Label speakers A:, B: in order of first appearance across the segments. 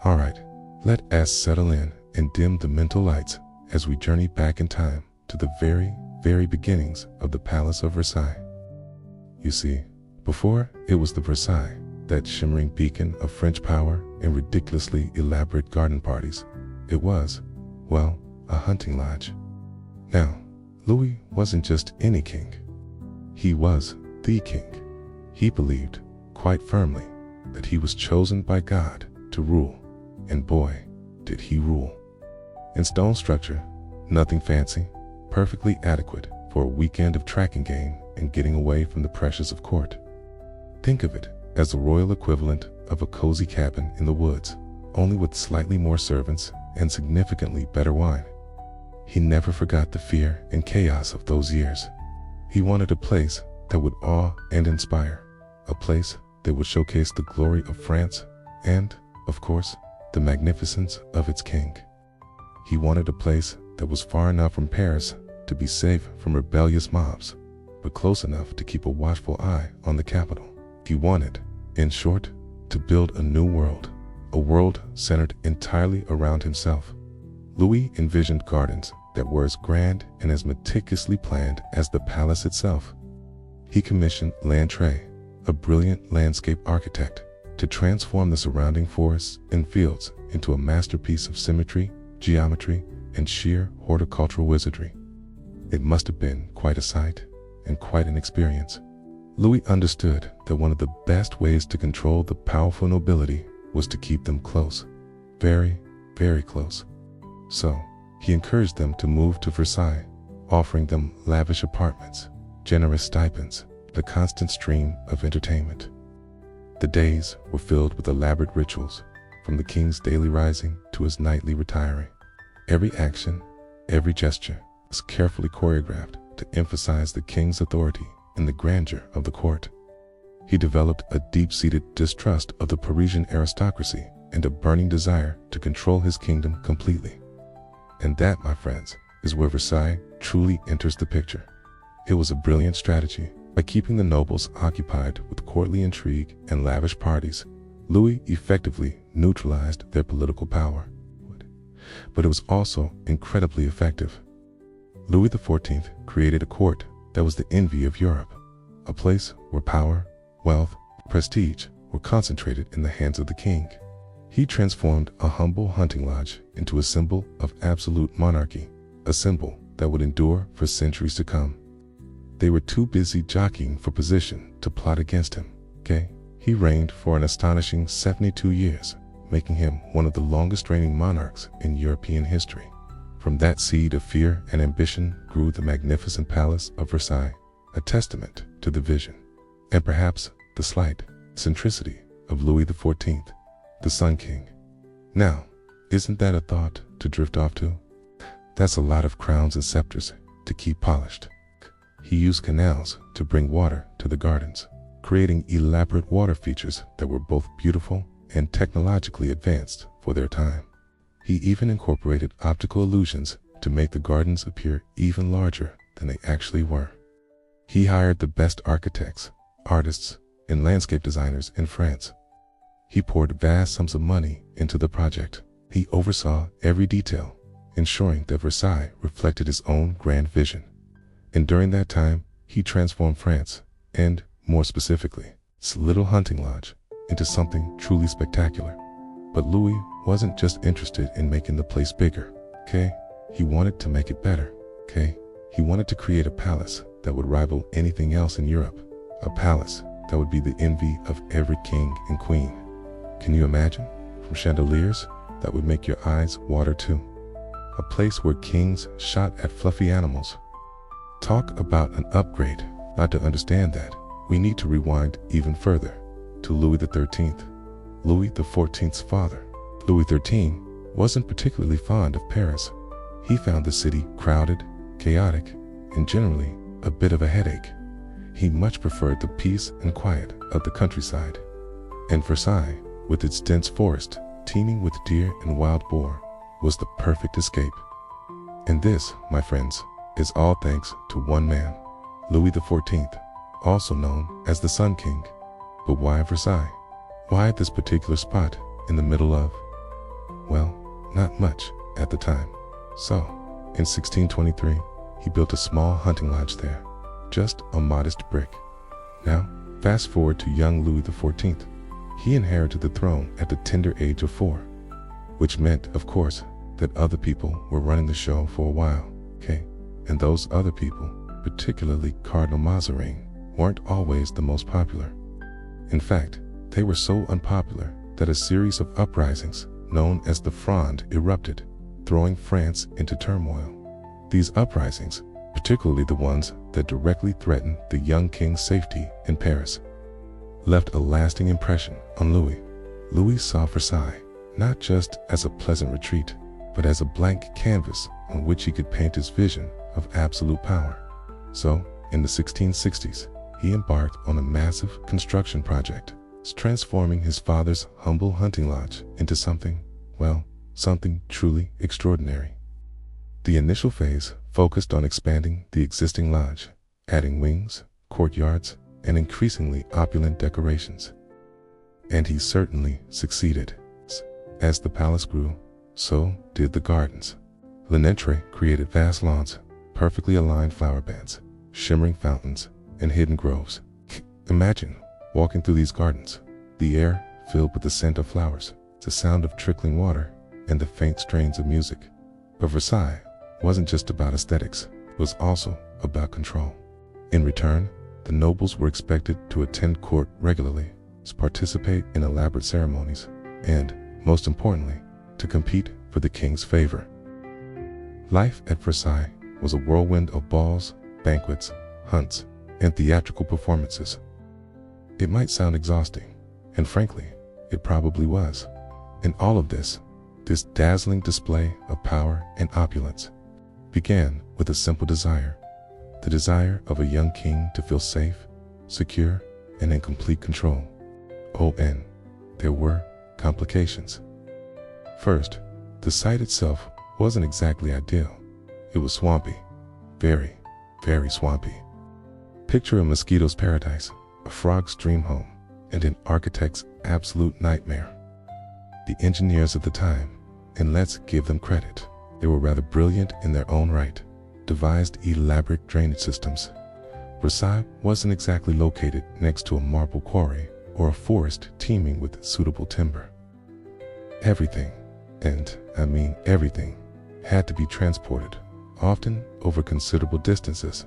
A: Alright, let us settle in and dim the mental lights as we journey back in time to the very beginnings of the Palace of Versailles. You see, before it was the Versailles, that shimmering beacon of French power and ridiculously elaborate garden parties, it was, well, a hunting lodge. Now, Louis wasn't just any king. He was the king. He believed, quite firmly, that he was chosen by God to rule, and boy, did he rule. In stone structure, nothing fancy, perfectly adequate for a weekend of tracking game and getting away from the pressures of court. Think of it as the royal equivalent of a cozy cabin in the woods, only with slightly more servants and significantly better wine. He never forgot the fear and chaos of those years. He wanted a place that would awe and inspire, a place that would showcase the glory of France and, of course, the magnificence of its king. He wanted a place that was far enough from Paris to be safe from rebellious mobs, but close enough to keep a watchful eye on the capital. He wanted, in short, to build a new world, a world centered entirely around himself. Louis envisioned gardens that were as grand and as meticulously planned as the palace itself. He commissioned Lantre, a brilliant landscape architect, to transform the surrounding forests and fields into a masterpiece of symmetry, geometry, and sheer horticultural wizardry. It must have been quite a sight and quite an experience. Louis understood that one of the best ways to control the powerful nobility was to keep them close, very close. So, he encouraged them to move to Versailles, offering them lavish apartments, generous stipends, the constant stream of entertainment. The days were filled with elaborate rituals, from the king's daily rising to his nightly retiring. Every action, every gesture was carefully choreographed to emphasize the king's authority and the grandeur of the court. He developed a deep-seated distrust of the Parisian aristocracy and a burning desire to control his kingdom completely. And that, my friends, is where Versailles truly enters the picture. It was a brilliant strategy. By keeping the nobles occupied with courtly intrigue and lavish parties, Louis effectively neutralized their political power. But it was also incredibly effective. Louis XIV created a court that was the envy of Europe, a place where power, wealth, prestige were concentrated in the hands of the king. He transformed a humble hunting lodge into a symbol of absolute monarchy, a symbol that would endure for centuries to come. They were too busy jockeying for position to plot against him, okay? He reigned for an astonishing 72 years, making him one of the longest reigning monarchs in European history. From that seed of fear and ambition grew the magnificent Palace of Versailles, a testament to the vision, and perhaps the slight eccentricity of Louis XIV, the Sun King. Now, isn't that a thought to drift off to? That's a lot of crowns and scepters to keep polished. He used canals to bring water to the gardens, creating elaborate water features that were both beautiful and technologically advanced for their time. He even incorporated optical illusions to make the gardens appear even larger than they actually were. He hired the best architects, artists, and landscape designers in France. He poured vast sums of money into the project. He oversaw every detail, ensuring that Versailles reflected his own grand vision. And during that time, he transformed France, and, more specifically, its little hunting lodge, into something truly spectacular. But Louis wasn't just interested in making the place bigger, okay? He wanted to make it better, okay? He wanted to create a palace that would rival anything else in Europe, a palace that would be the envy of every king and queen. Can you imagine? From chandeliers that would make your eyes water too. A place where kings shot at fluffy animals. Talk about an upgrade. Not to understand that, we need to rewind even further to Louis XIII, Louis XIV's father. Louis XIII wasn't particularly fond of Paris. He found the city crowded, chaotic, and generally a bit of a headache. He much preferred the peace and quiet of the countryside. And Versailles, with its dense forest, teeming with deer and wild boar, was the perfect escape. And this, my friends, is all thanks to one man, Louis XIV, also known as the Sun King. But why Versailles? Why this particular spot in the middle of Well, not much at the time. So, in 1623, he built a small hunting lodge there, just a modest brick. Now, fast forward to young Louis XIV. He inherited the throne at the tender age of 4, which meant, of course, that other people were running the show for a while, okay? And those other people, particularly Cardinal Mazarin, weren't always the most popular. In fact, they were so unpopular that a series of uprisings, known as the Fronde, erupted, throwing France into turmoil. These uprisings, particularly the ones that directly threatened the young king's safety in Paris, left a lasting impression on Louis. Louis saw Versailles not just as a pleasant retreat, but as a blank canvas on which he could paint his vision of absolute power. So, in the 1660s, he embarked on a massive construction project, transforming his father's humble hunting lodge into something, well, something truly extraordinary. The initial phase focused on expanding the existing lodge, adding wings, courtyards, and increasingly opulent decorations. And he certainly succeeded. As the palace grew, so did the gardens. Lenêtre created vast lawns, perfectly aligned flower beds, shimmering fountains, and hidden groves. Imagine walking through these gardens, the air filled with the scent of flowers, the sound of trickling water, and the faint strains of music. But Versailles wasn't just about aesthetics, it was also about control. In return, the nobles were expected to attend court regularly, to participate in elaborate ceremonies, and, most importantly, to compete for the king's favor. Life at Versailles was a whirlwind of balls, banquets, hunts, and theatrical performances. It might sound exhausting, and frankly, it probably was. And all of this dazzling display of power and opulence, began with a simple desire, the desire of a young king to feel safe, secure, and in complete control. Oh, and there were complications. First, the site itself wasn't exactly ideal. It was swampy, very, very swampy. Picture a mosquito's paradise, a frog's dream home, and an architect's absolute nightmare. The engineers of the time, and let's give them credit, they were rather brilliant in their own right, devised elaborate drainage systems. Versailles wasn't exactly located next to a marble quarry or a forest teeming with suitable timber. Everything, and I mean everything, had to be transported, often over considerable distances.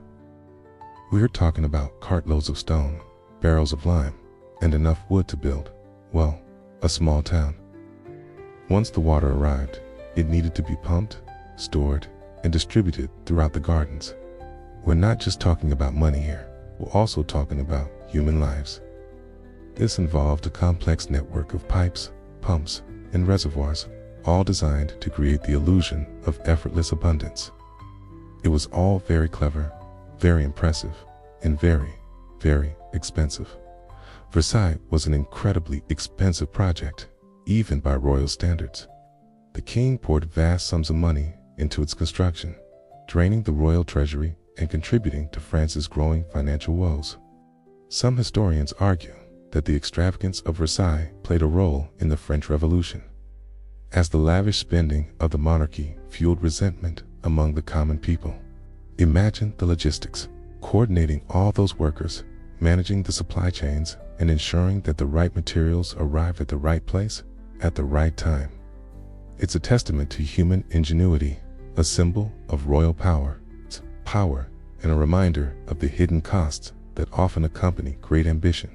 A: We're talking about cartloads of stone, barrels of lime, and enough wood to build, well, a small town. Once the water arrived, it needed to be pumped, stored, and distributed throughout the gardens. We're not just talking about money here, we're also talking about human lives. This involved a complex network of pipes, pumps, and reservoirs, all designed to create the illusion of effortless abundance. It was all very clever, very impressive, and very, very expensive. Versailles was an incredibly expensive project, even by royal standards. The king poured vast sums of money into its construction, draining the royal treasury and contributing to France's growing financial woes. Some historians argue that the extravagance of Versailles played a role in the French Revolution, as the lavish spending of the monarchy fueled resentment among the common people. Imagine the logistics, coordinating all those workers, managing the supply chains, and ensuring that the right materials arrive at the right place at the right time. It's a testament to human ingenuity, a symbol of royal power, and a reminder of the hidden costs that often accompany great ambition.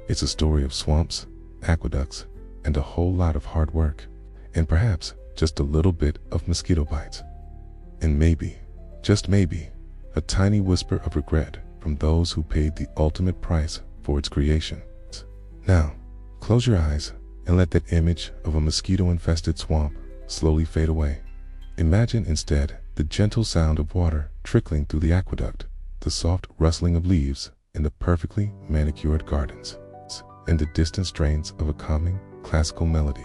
A: It's a story of swamps, aqueducts, and a whole lot of hard work, and perhaps just a little bit of mosquito bites. And maybe, just maybe, a tiny whisper of regret from those who paid the ultimate price for its creation. Now, close your eyes and let that image of a mosquito-infested swamp slowly fade away. Imagine instead the gentle sound of water trickling through the aqueduct, the soft rustling of leaves in the perfectly manicured gardens, and the distant strains of a calming classical melody.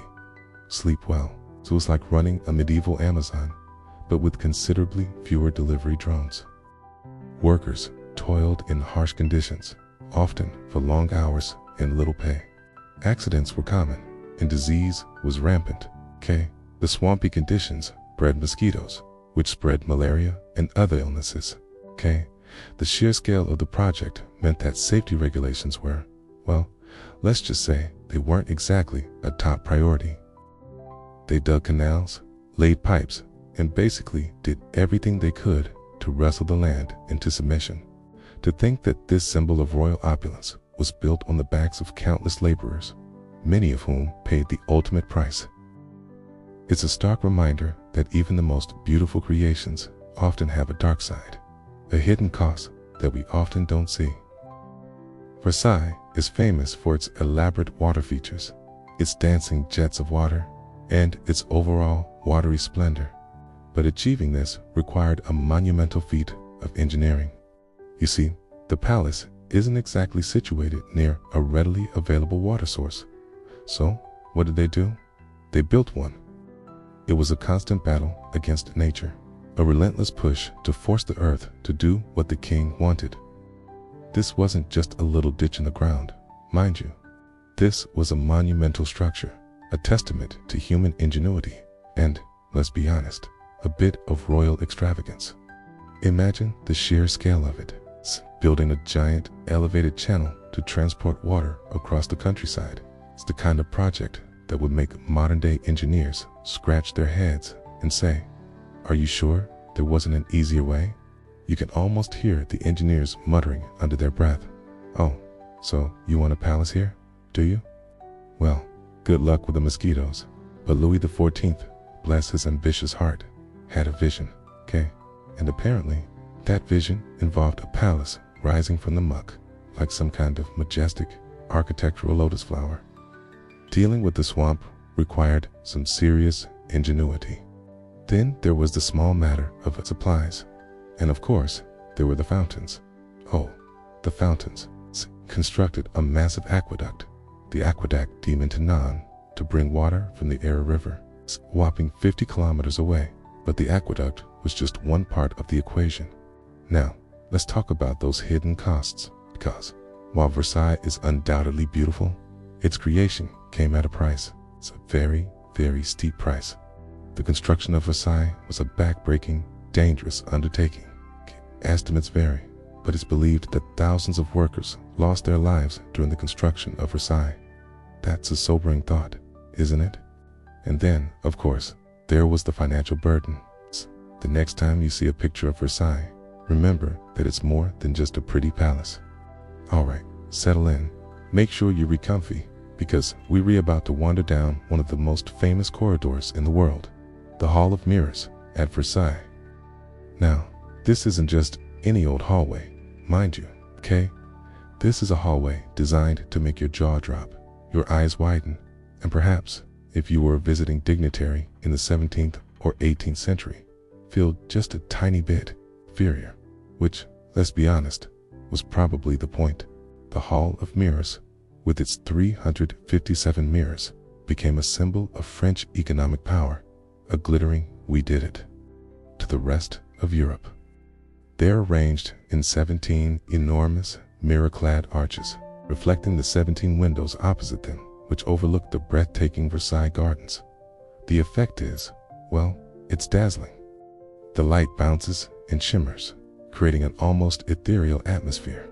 A: Sleep well. So it's like running a medieval Amazon, but with considerably fewer delivery drones. Workers toiled in harsh conditions, often for long hours and little pay. Accidents were common, and disease was rampant, The swampy conditions bred mosquitoes, which spread malaria and other illnesses. Okay, the sheer scale of the project meant that safety regulations were, well, let's just say they weren't exactly a top priority. They dug canals, laid pipes, and basically did everything they could to wrestle the land into submission. To think that this symbol of royal opulence was built on the backs of countless laborers, many of whom paid the ultimate price. It's a stark reminder that even the most beautiful creations often have a dark side, a hidden cost that we often don't see. Versailles is famous for its elaborate water features, its dancing jets of water, and its overall watery splendor. But achieving this required a monumental feat of engineering. You see, the palace isn't exactly situated near a readily available water source. So, what did they do? They built one. It was a constant battle against nature, a relentless push to force the earth to do what the king wanted. This wasn't just a little ditch in the ground, mind you. This was a monumental structure, a testament to human ingenuity, and, let's be honest, a bit of royal extravagance. Imagine the sheer scale of it. Building a giant, elevated channel to transport water across the countryside. It's the kind of project that would make modern-day engineers scratch their heads and say, "Are you sure there wasn't an easier way?" You can almost hear the engineers muttering under their breath, "Oh, so you want a palace here, do you? Well, good luck with the mosquitoes." But Louis XIV, bless his ambitious heart, had a vision, okay? And apparently, that vision involved a palace rising from the muck, like some kind of majestic architectural lotus flower. Dealing with the swamp required some serious ingenuity. Then there was the small matter of supplies. And of course, there were the fountains. Oh, the fountains. Constructed a massive aqueduct, the Aqueduct de Trianon, to bring water from the Eure River, whopping 50 kilometers away. But the aqueduct was just one part of the equation. Now, let's talk about those hidden costs, because while Versailles is undoubtedly beautiful, its creation came at a price. It's a very, very steep price. The construction of Versailles was a back-breaking, dangerous undertaking. Estimates vary, but it's believed that thousands of workers lost their lives during the construction of Versailles. That's a sobering thought, isn't it? And then, of course, there was the financial burden. The next time you see a picture of Versailles, remember that it's more than just a pretty palace. Alright, settle in. Make sure you're comfy, because we're about to wander down one of the most famous corridors in the world, the Hall of Mirrors at Versailles. Now, this isn't just any old hallway, mind you, okay? This is a hallway designed to make your jaw drop, your eyes widen, and perhaps, if you were a visiting dignitary in the 17th or 18th century, feel just a tiny bit inferior, which, let's be honest, was probably the point. The Hall of Mirrors, with its 357 mirrors, became a symbol of French economic power, a glittering "we did it" to the rest of Europe. They're arranged in 17 enormous, mirror-clad arches, reflecting the 17 windows opposite them, which overlook the breathtaking Versailles Gardens. The effect is, well, it's dazzling. The light bounces and shimmers, creating an almost ethereal atmosphere.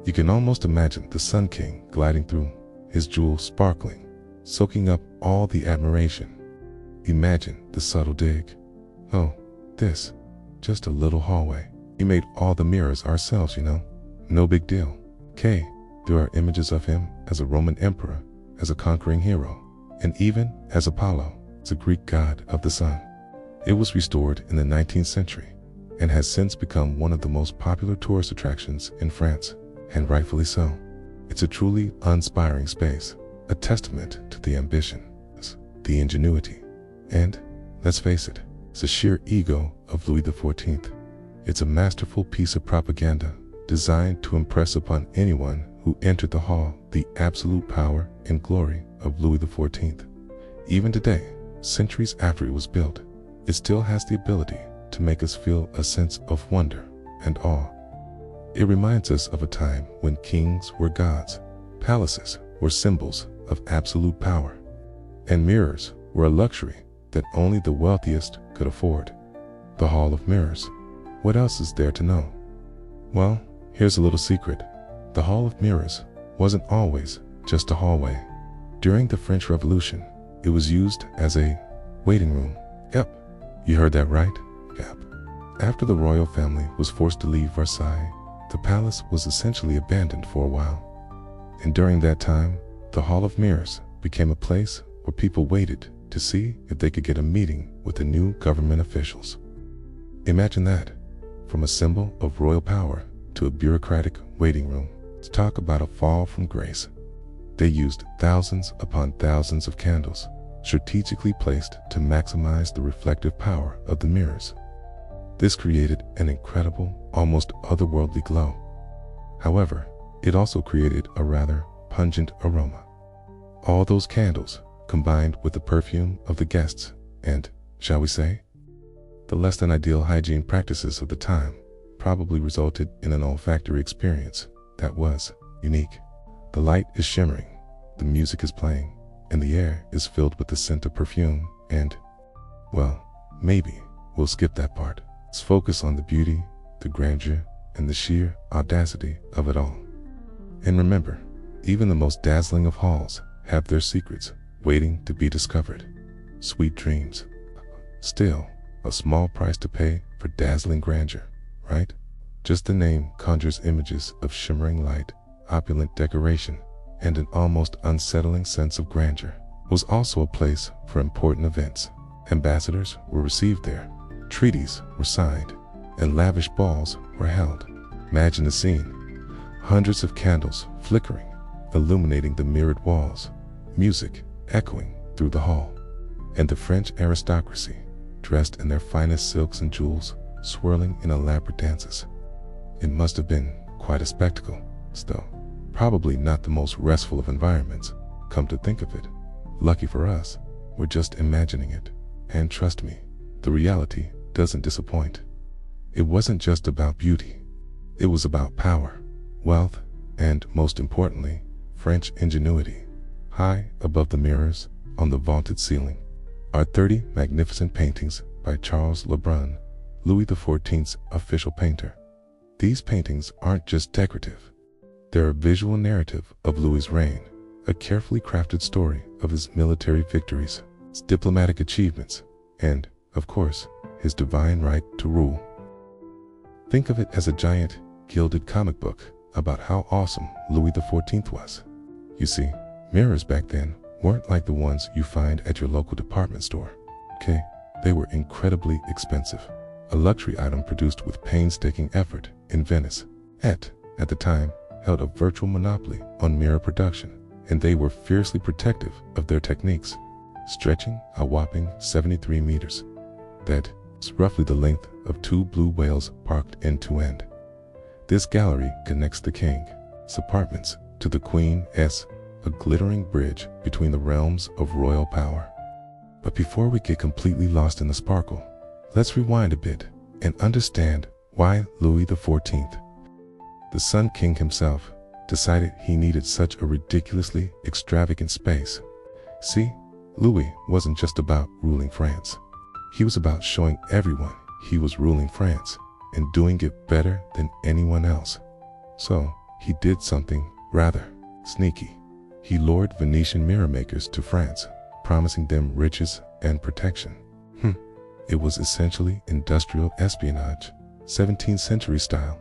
A: You can almost imagine the Sun King gliding through, his jewels sparkling, soaking up all the admiration. Imagine the subtle dig. "Oh, this, just a little hallway. We made all the mirrors ourselves, you know. No big deal." Okay, there are images of him as a Roman emperor, as a conquering hero, and even as Apollo, the Greek god of the sun. It was restored in the 19th century and has since become one of the most popular tourist attractions in France, and rightfully so. It's a truly uninspiring space, a testament to the ambition, the ingenuity, and, let's face it, the sheer ego of Louis XIV. It's a masterful piece of propaganda designed to impress upon anyone who entered the hall the absolute power and glory of Louis XIV. Even today, centuries after it was built, it still has the ability to make us feel a sense of wonder and awe. It reminds us of a time when kings were gods, palaces were symbols of absolute power, and mirrors were a luxury that only the wealthiest could afford. The Hall of Mirrors. What else is there to know? Well, here's a little secret. The Hall of Mirrors wasn't always just a hallway. During the French Revolution, it was used as a waiting room. Yep, you heard that right? Yep. After the royal family was forced to leave Versailles, the palace was essentially abandoned for a while. And during that time, the Hall of Mirrors became a place where people waited to see if they could get a meeting with the new government officials. Imagine that, from a symbol of royal power to a bureaucratic waiting room. To talk about a fall from grace. They used thousands upon thousands of candles, strategically placed to maximize the reflective power of the mirrors. This created an incredible, almost otherworldly glow. However, it also created a rather pungent aroma. All those candles combined with the perfume of the guests and, shall we say, the less than ideal hygiene practices of the time probably resulted in an olfactory experience that was unique. The light is shimmering, the music is playing, and the air is filled with the scent of perfume and, well, maybe we'll skip that part. Let's focus on the beauty, the grandeur, and the sheer audacity of it all. And remember, even the most dazzling of halls have their secrets waiting to be discovered. Sweet dreams. Still, a small price to pay for dazzling grandeur, right? Just the name conjures images of shimmering light, opulent decoration, and an almost unsettling sense of grandeur. It was also a place for important events. Ambassadors were received there, treaties were signed, and lavish balls were held. Imagine the scene. Hundreds of candles flickering, illuminating the mirrored walls, music echoing through the hall, and the French aristocracy, dressed in their finest silks and jewels, swirling in elaborate dances. It must have been quite a spectacle, still. Probably not the most restful of environments, come to think of it. Lucky for us, we're just imagining it. And trust me, the reality doesn't disappoint. It wasn't just about beauty. It was about power, wealth, and most importantly, French ingenuity. High above the mirrors, on the vaulted ceiling, are 30 magnificent paintings by Charles Lebrun, Louis XIV's official painter. These paintings aren't just decorative. They're a visual narrative of Louis's reign, a carefully crafted story of his military victories, his diplomatic achievements, and, of course, his divine right to rule. Think of it as a giant, gilded comic book about how awesome Louis XIV was. You see, mirrors back then weren't like the ones you find at your local department store. Okay, they were incredibly expensive. A luxury item produced with painstaking effort in Venice. At the time, held a virtual monopoly on mirror production, and they were fiercely protective of their techniques, stretching a whopping 73 meters. That's roughly the length of 2 blue whales parked end to end. This gallery connects the king's apartments to the queen's, a glittering bridge between the realms of royal power. But before we get completely lost in the sparkle, let's rewind a bit and understand why Louis XIV, the Sun King himself, decided he needed such a ridiculously extravagant space. See, Louis wasn't just about ruling France. He was about showing everyone he was ruling France and doing it better than anyone else. So, he did something rather sneaky. He lured Venetian mirror makers to France, promising them riches and protection. It was essentially industrial espionage, 17th century style.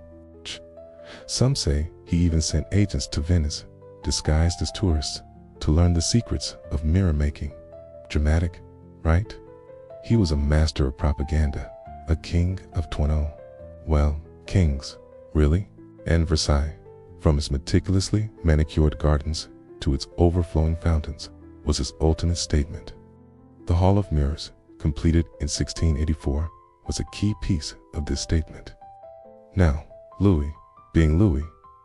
A: Some say he even sent agents to Venice, disguised as tourists, to learn the secrets of mirror making. Dramatic, right? He was a master of propaganda, a king of Trianon. Well, kings, really? And Versailles, from its meticulously manicured gardens to its overflowing fountains, was his ultimate statement. The Hall of Mirrors, completed in 1684, was a key piece of this statement. Now, Louis, being Louis,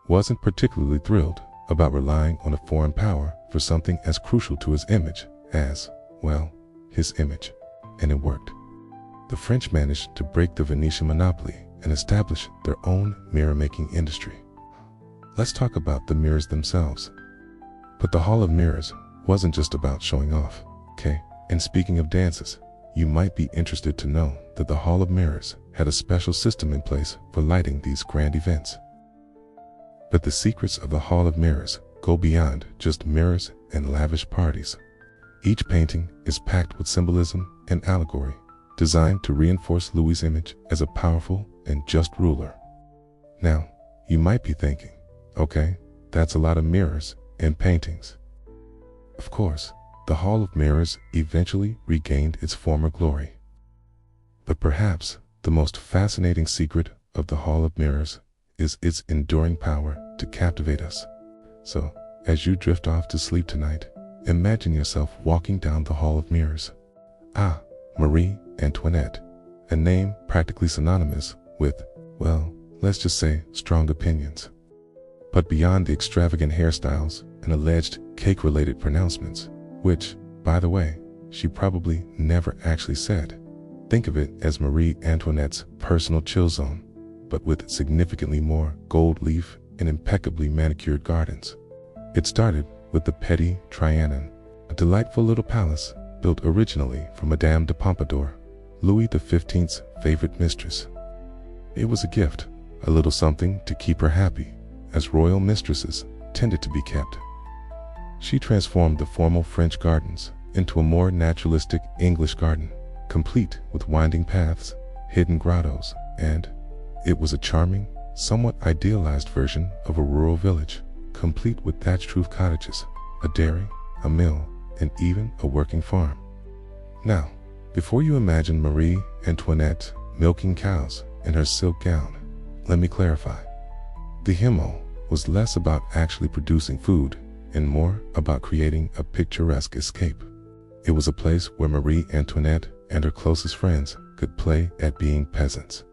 A: wasn't particularly thrilled about relying on a foreign power for something as crucial to his image as, well, his image. And it worked. The French managed to break the Venetian monopoly and establish their own mirror-making industry. Let's talk about the mirrors themselves. But the Hall of Mirrors wasn't just about showing off, okay? And speaking of dances, you might be interested to know that the Hall of Mirrors had a special system in place for lighting these grand events. But the secrets of the Hall of Mirrors go beyond just mirrors and lavish parties. Each painting is packed with symbolism and allegory, designed to reinforce Louis's image as a powerful and just ruler. Now, you might be thinking, okay, that's a lot of mirrors and paintings. Of course, the Hall of Mirrors eventually regained its former glory. But perhaps the most fascinating secret of the Hall of Mirrors is its enduring power to captivate us. So, as you drift off to sleep tonight, imagine yourself walking down the Hall of Mirrors. Ah, Marie Antoinette, a name practically synonymous with, well, let's just say strong opinions. But beyond the extravagant hairstyles and alleged cake-related pronouncements, which, by the way, she probably never actually said, think of it as Marie Antoinette's personal chill zone, but with significantly more gold leaf and impeccably manicured gardens. It started with the Petit Trianon, a delightful little palace built originally for Madame de Pompadour, Louis XV's favorite mistress. It was a gift, a little something to keep her happy, as royal mistresses tended to be kept. She transformed the formal French gardens into a more naturalistic English garden, complete with winding paths, hidden grottos, and it was a charming, somewhat idealized version of a rural village, complete with thatched roof cottages, a dairy, a mill, and even a working farm. Now, before you imagine Marie Antoinette milking cows in her silk gown, let me clarify. The Himmel was less about actually producing food and more about creating a picturesque escape. It was a place where Marie Antoinette and her closest friends could play at being peasants,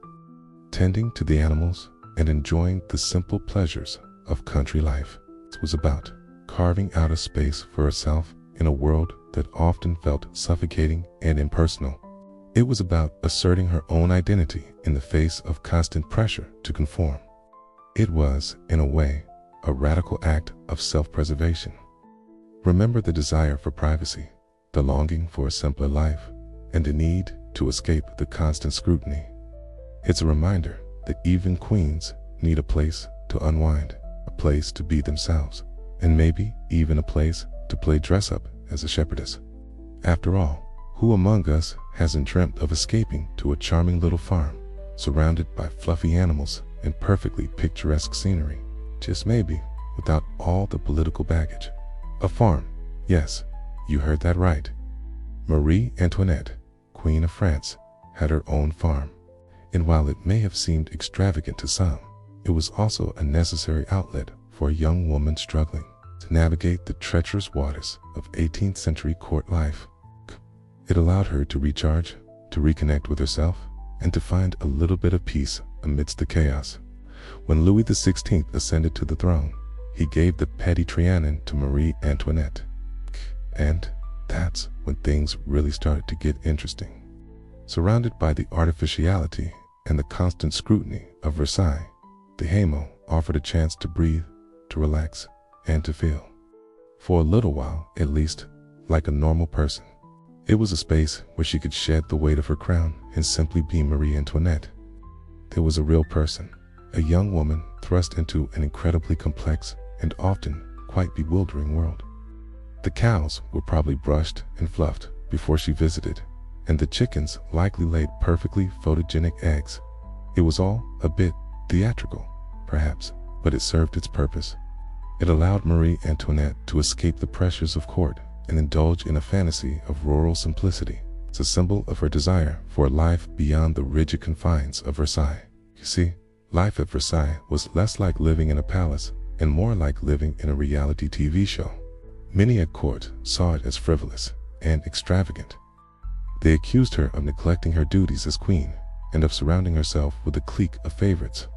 A: tending to the animals and enjoying the simple pleasures of country life. It was about carving out a space for herself in a world that often felt suffocating and impersonal. It was about asserting her own identity in the face of constant pressure to conform. It was, in a way, a radical act of self-preservation. Remember the desire for privacy, the longing for a simpler life, and the need to escape the constant scrutiny. It's a reminder that even queens need a place to unwind, a place to be themselves, and maybe even a place to play dress-up as a shepherdess. After all, who among us hasn't dreamt of escaping to a charming little farm, surrounded by fluffy animals and perfectly picturesque scenery, just maybe without all the political baggage? A farm, yes, you heard that right. Marie Antoinette, Queen of France, had her own farm, and while it may have seemed extravagant to some, it was also a necessary outlet for a young woman struggling to navigate the treacherous waters of 18th century court life. It allowed her to recharge, to reconnect with herself, and to find a little bit of peace amidst the chaos. When Louis XVI ascended to the throne, he gave the Petit Trianon to Marie Antoinette. And that's when things really started to get interesting. Surrounded by the artificiality and the constant scrutiny of Versailles, the Hamlet offered a chance to breathe, to relax, and to feel, for a little while at least, like a normal person. It was a space where she could shed the weight of her crown and simply be Marie Antoinette. There was a real person, a young woman thrust into an incredibly complex and often quite bewildering world. The cows were probably brushed and fluffed before she visited, and the chickens likely laid perfectly photogenic eggs. It was all a bit theatrical, perhaps, but it served its purpose. It allowed Marie Antoinette to escape the pressures of court and indulge in a fantasy of rural simplicity. It's a symbol of her desire for a life beyond the rigid confines of Versailles. You see, life at Versailles was less like living in a palace and more like living in a reality TV show. Many at court saw it as frivolous and extravagant. They accused her of neglecting her duties as queen and of surrounding herself with a clique of favorites.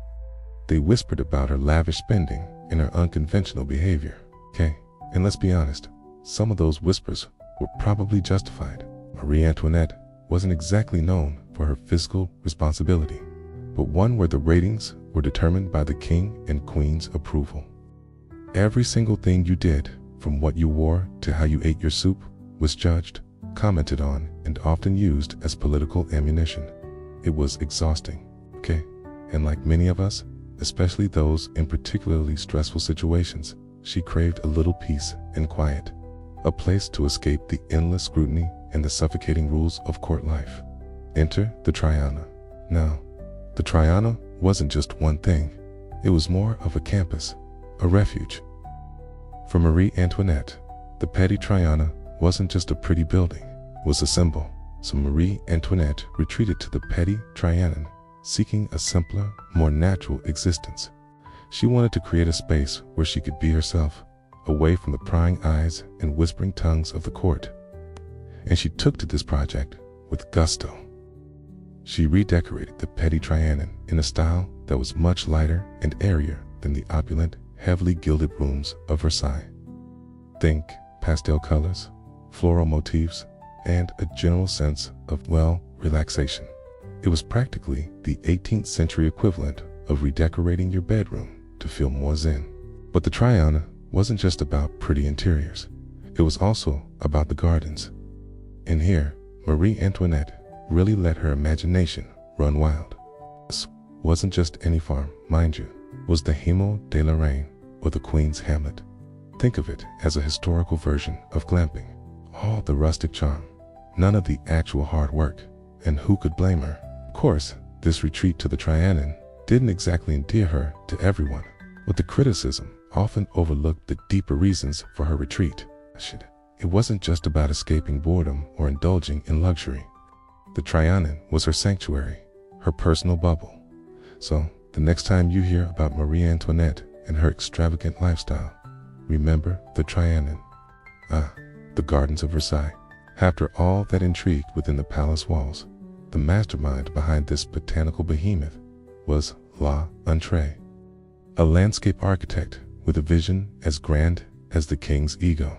A: They whispered about her lavish spending and her unconventional behavior. Okay, and let's be honest, some of those whispers were probably justified. Marie Antoinette wasn't exactly known for her fiscal responsibility, but one where the ratings were determined by the king and queen's approval. Every single thing you did, from what you wore to how you ate your soup, was judged, commented on, and often used as political ammunition. It was exhausting, okay? And like many of us, especially those in particularly stressful situations, she craved a little peace and quiet, a place to escape the endless scrutiny and the suffocating rules of court life. Enter the Trianon. Now, the Trianon wasn't just one thing. It was more of a campus, a refuge. For Marie Antoinette, the Petit Trianon wasn't just a pretty building, it was a symbol. So Marie Antoinette retreated to the Petit Trianon, seeking a simpler, more natural existence. She wanted to create a space where she could be herself, away from the prying eyes and whispering tongues of the court. And she took to this project with gusto. She redecorated the Petit Trianon in a style that was much lighter and airier than the opulent, heavily gilded rooms of Versailles. Think pastel colors, floral motifs, and a general sense of, well, relaxation. It was practically the 18th century equivalent of redecorating your bedroom to feel more zen. But the Trianon wasn't just about pretty interiors. It was also about the gardens. And here, Marie Antoinette really let her imagination run wild. This wasn't just any farm, mind you. It was the Hameau de la Reine, or the Queen's Hamlet. Think of it as a historical version of glamping. All the rustic charm, none of the actual hard work. And who could blame her? Of course, this retreat to the Trianon didn't exactly endear her to everyone, but the criticism often overlooked the deeper reasons for her retreat. It wasn't just about escaping boredom or indulging in luxury. The Trianon was her sanctuary, her personal bubble. So, the next time you hear about Marie Antoinette and her extravagant lifestyle, remember the Trianon. The Gardens of Versailles. After all that intrigue within the palace walls, the mastermind behind this botanical behemoth was L'Entrée, a landscape architect with a vision as grand as the king's ego.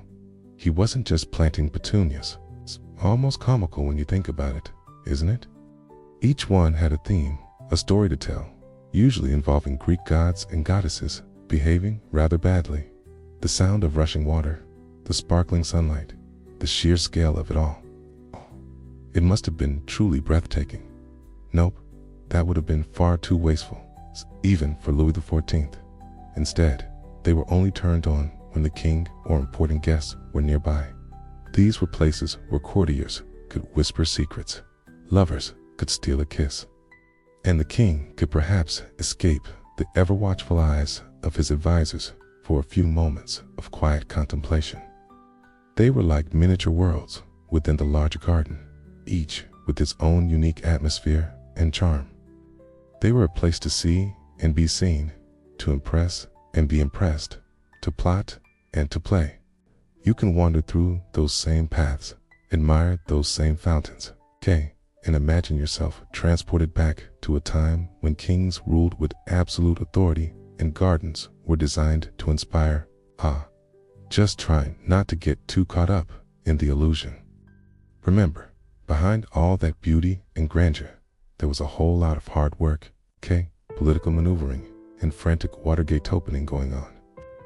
A: He wasn't just planting petunias. It's almost comical when you think about it, isn't it? Each one had a theme, a story to tell, usually involving Greek gods and goddesses behaving rather badly. The sound of rushing water, the sparkling sunlight, the sheer scale of it all. It must have been truly breathtaking. Nope, that would have been far too wasteful, even for Louis XIV. Instead, they were only turned on when the king or important guests were nearby. These were places where courtiers could whisper secrets, lovers could steal a kiss, and the king could perhaps escape the ever-watchful eyes of his advisors for a few moments of quiet contemplation. They were like miniature worlds within the larger garden, each with its own unique atmosphere and charm. They were a place to see and be seen, to impress and be impressed, to plot and to play. You can wander through those same paths, admire those same fountains, and imagine yourself transported back to a time when kings ruled with absolute authority and gardens were designed to inspire awe. Just try not to get too caught up in the illusion. Remember, behind all that beauty and grandeur, there was a whole lot of hard work, political maneuvering, and frantic Watergate opening going on.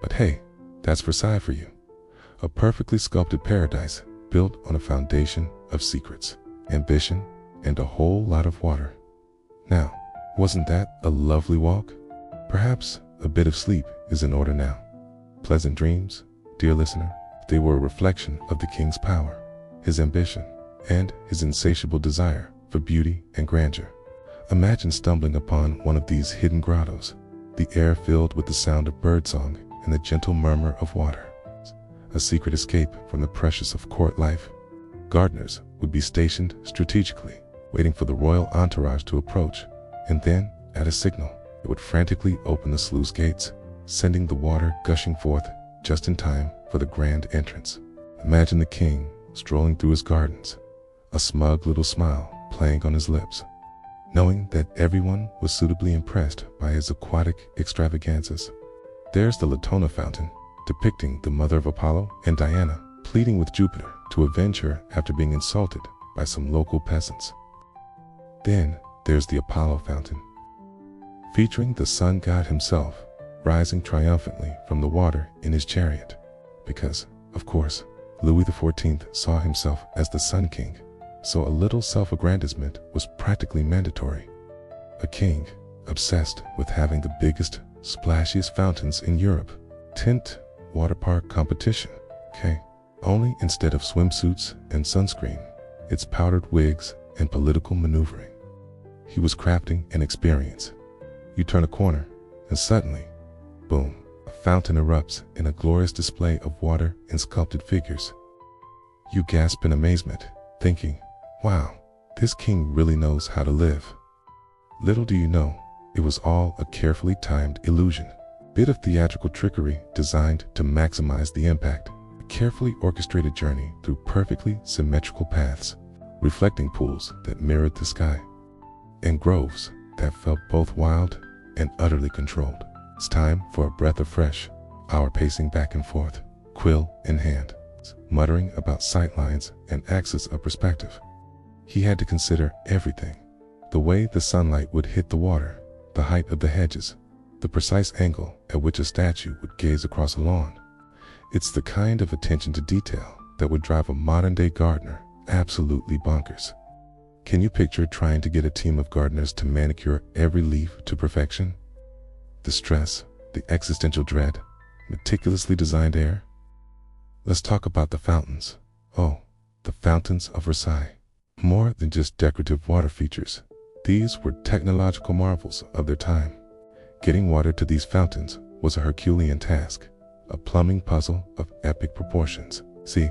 A: But hey, that's Versailles for you. A perfectly sculpted paradise built on a foundation of secrets, ambition, and a whole lot of water. Now, wasn't that a lovely walk? Perhaps a bit of sleep is in order now. Pleasant dreams, dear listener. They were a reflection of the king's power, his ambition, and his insatiable desire for beauty and grandeur. Imagine stumbling upon one of these hidden grottos, the air filled with the sound of birdsong and the gentle murmur of water. A secret escape from the pressures of court life. Gardeners would be stationed strategically, waiting for the royal entourage to approach, and then, at a signal, it would frantically open the sluice gates, sending the water gushing forth just in time for the grand entrance. Imagine the king strolling through his gardens, a smug little smile playing on his lips, knowing that everyone was suitably impressed by his aquatic extravaganzas. There's the Latona fountain, depicting the mother of Apollo and Diana pleading with Jupiter to avenge her after being insulted by some local peasants. Then there's the Apollo fountain, featuring the sun god himself rising triumphantly from the water in his chariot, because, of course, Louis XIV saw himself as the Sun King, so a little self-aggrandizement was practically mandatory. A king obsessed with having the biggest, splashiest fountains in Europe. Tint water park competition. Okay, only instead of swimsuits and sunscreen, it's powdered wigs and political maneuvering. He was crafting an experience. You turn a corner, and suddenly, boom, a fountain erupts in a glorious display of water and sculpted figures. You gasp in amazement, thinking, wow, this king really knows how to live. Little do you know, it was all a carefully timed illusion. Bit of theatrical trickery designed to maximize the impact. A carefully orchestrated journey through perfectly symmetrical paths, reflecting pools that mirrored the sky, and groves that felt both wild and utterly controlled. It's time for a breath of fresh, our pacing back and forth, quill in hand, muttering about sightlines and axes of perspective. He had to consider everything. The way the sunlight would hit the water, the height of the hedges, the precise angle at which a statue would gaze across a lawn. It's the kind of attention to detail that would drive a modern-day gardener absolutely bonkers. Can you picture trying to get a team of gardeners to manicure every leaf to perfection? The stress, the existential dread, meticulously designed air. Let's talk about the fountains. Oh, the fountains of Versailles. More than just decorative water features, these were technological marvels of their time. Getting water to these fountains was a Herculean task, a plumbing puzzle of epic proportions. See,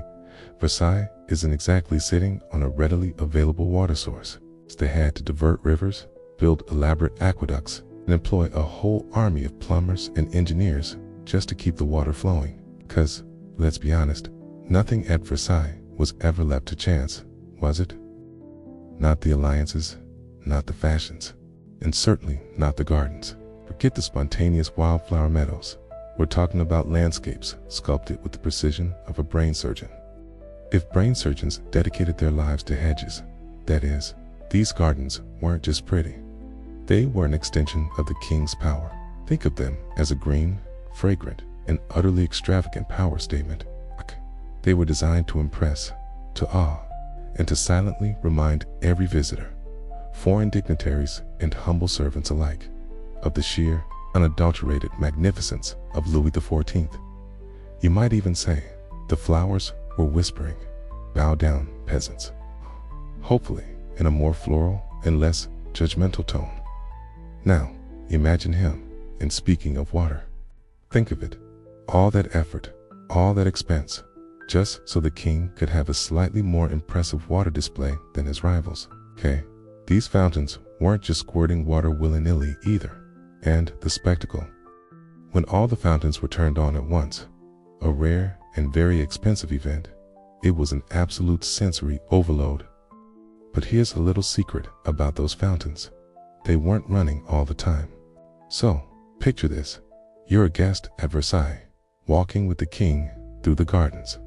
A: Versailles isn't exactly sitting on a readily available water source. They had to divert rivers, build elaborate aqueducts, and employ a whole army of plumbers and engineers just to keep the water flowing. Because, let's be honest, nothing at Versailles was ever left to chance, was it? Not the alliances, not the fashions, and certainly not the gardens. Forget the spontaneous wildflower meadows. We're talking about landscapes sculpted with the precision of a brain surgeon. If brain surgeons dedicated their lives to hedges, that is, these gardens weren't just pretty. They were an extension of the king's power. Think of them as a green, fragrant, and utterly extravagant power statement. They were designed to impress, to awe, and to silently remind every visitor, foreign dignitaries and humble servants alike, of the sheer, unadulterated magnificence of Louis XIV. You might even say the flowers were whispering, "Bow down, peasants," hopefully in a more floral and less judgmental tone. Now, imagine him, and speaking of water, think of it, all that effort, all that expense, just so the king could have a slightly more impressive water display than his rivals. Okay, these fountains weren't just squirting water willy-nilly either. And the spectacle. When all the fountains were turned on at once, a rare and very expensive event, it was an absolute sensory overload. But here's a little secret about those fountains. They weren't running all the time. So, picture this. You're a guest at Versailles, walking with the king through the gardens.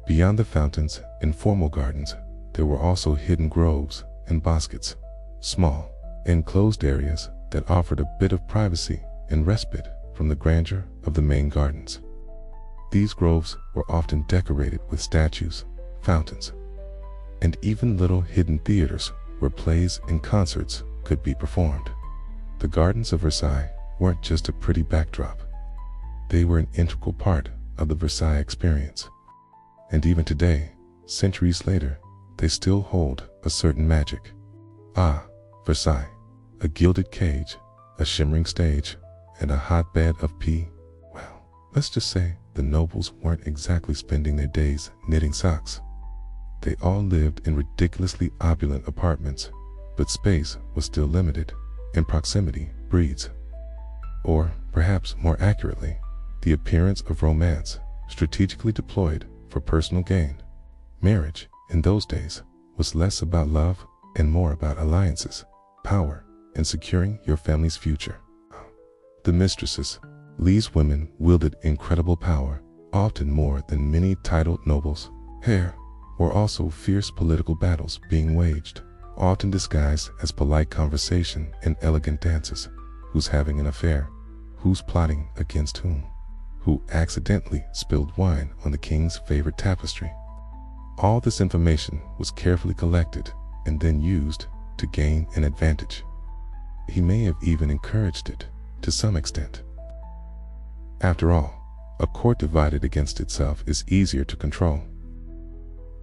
A: Beyond the fountains and formal gardens, there were also hidden groves and bosquets, small, enclosed areas that offered a bit of privacy and respite from the grandeur of the main gardens. These groves were often decorated with statues, fountains, and even little hidden theaters where plays and concerts could be performed. The gardens of Versailles weren't just a pretty backdrop. They were an integral part of the Versailles experience. And even today, centuries later, they still hold a certain magic. Ah, Versailles. A gilded cage, a shimmering stage, and a hotbed of well, let's just say the nobles weren't exactly spending their days knitting socks. They all lived in ridiculously opulent apartments, but space was still limited, and proximity breeds. Or, perhaps more accurately, the appearance of romance, strategically deployed for personal gain. Marriage, in those days, was less about love and more about alliances, power, and securing your family's future. The mistresses, these women wielded incredible power, often more than many titled nobles. Here were also fierce political battles being waged, often disguised as polite conversation and elegant dances. Who's having an affair? Who's plotting against whom? who accidentally spilled wine on the king's favorite tapestry. All this information was carefully collected and then used to gain an advantage. He may have even encouraged it to some extent. After all, a court divided against itself is easier to control.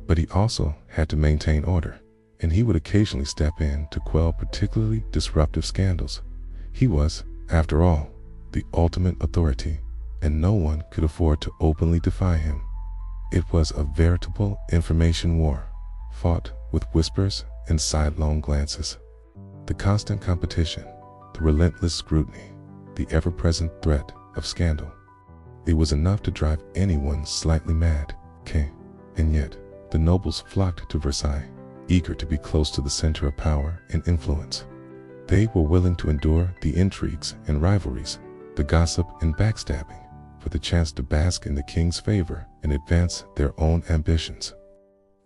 A: But he also had to maintain order, and he would occasionally step in to quell particularly disruptive scandals. He was, after all, the ultimate authority, and no one could afford to openly defy him. It was a veritable information war, fought with whispers and sidelong glances. The constant competition, the relentless scrutiny, the ever-present threat of scandal. It was enough to drive anyone slightly mad, and yet the nobles flocked to Versailles, eager to be close to the center of power and influence. They were willing to endure the intrigues and rivalries, the gossip and backstabbing, for the chance to bask in the king's favor and advance their own ambitions.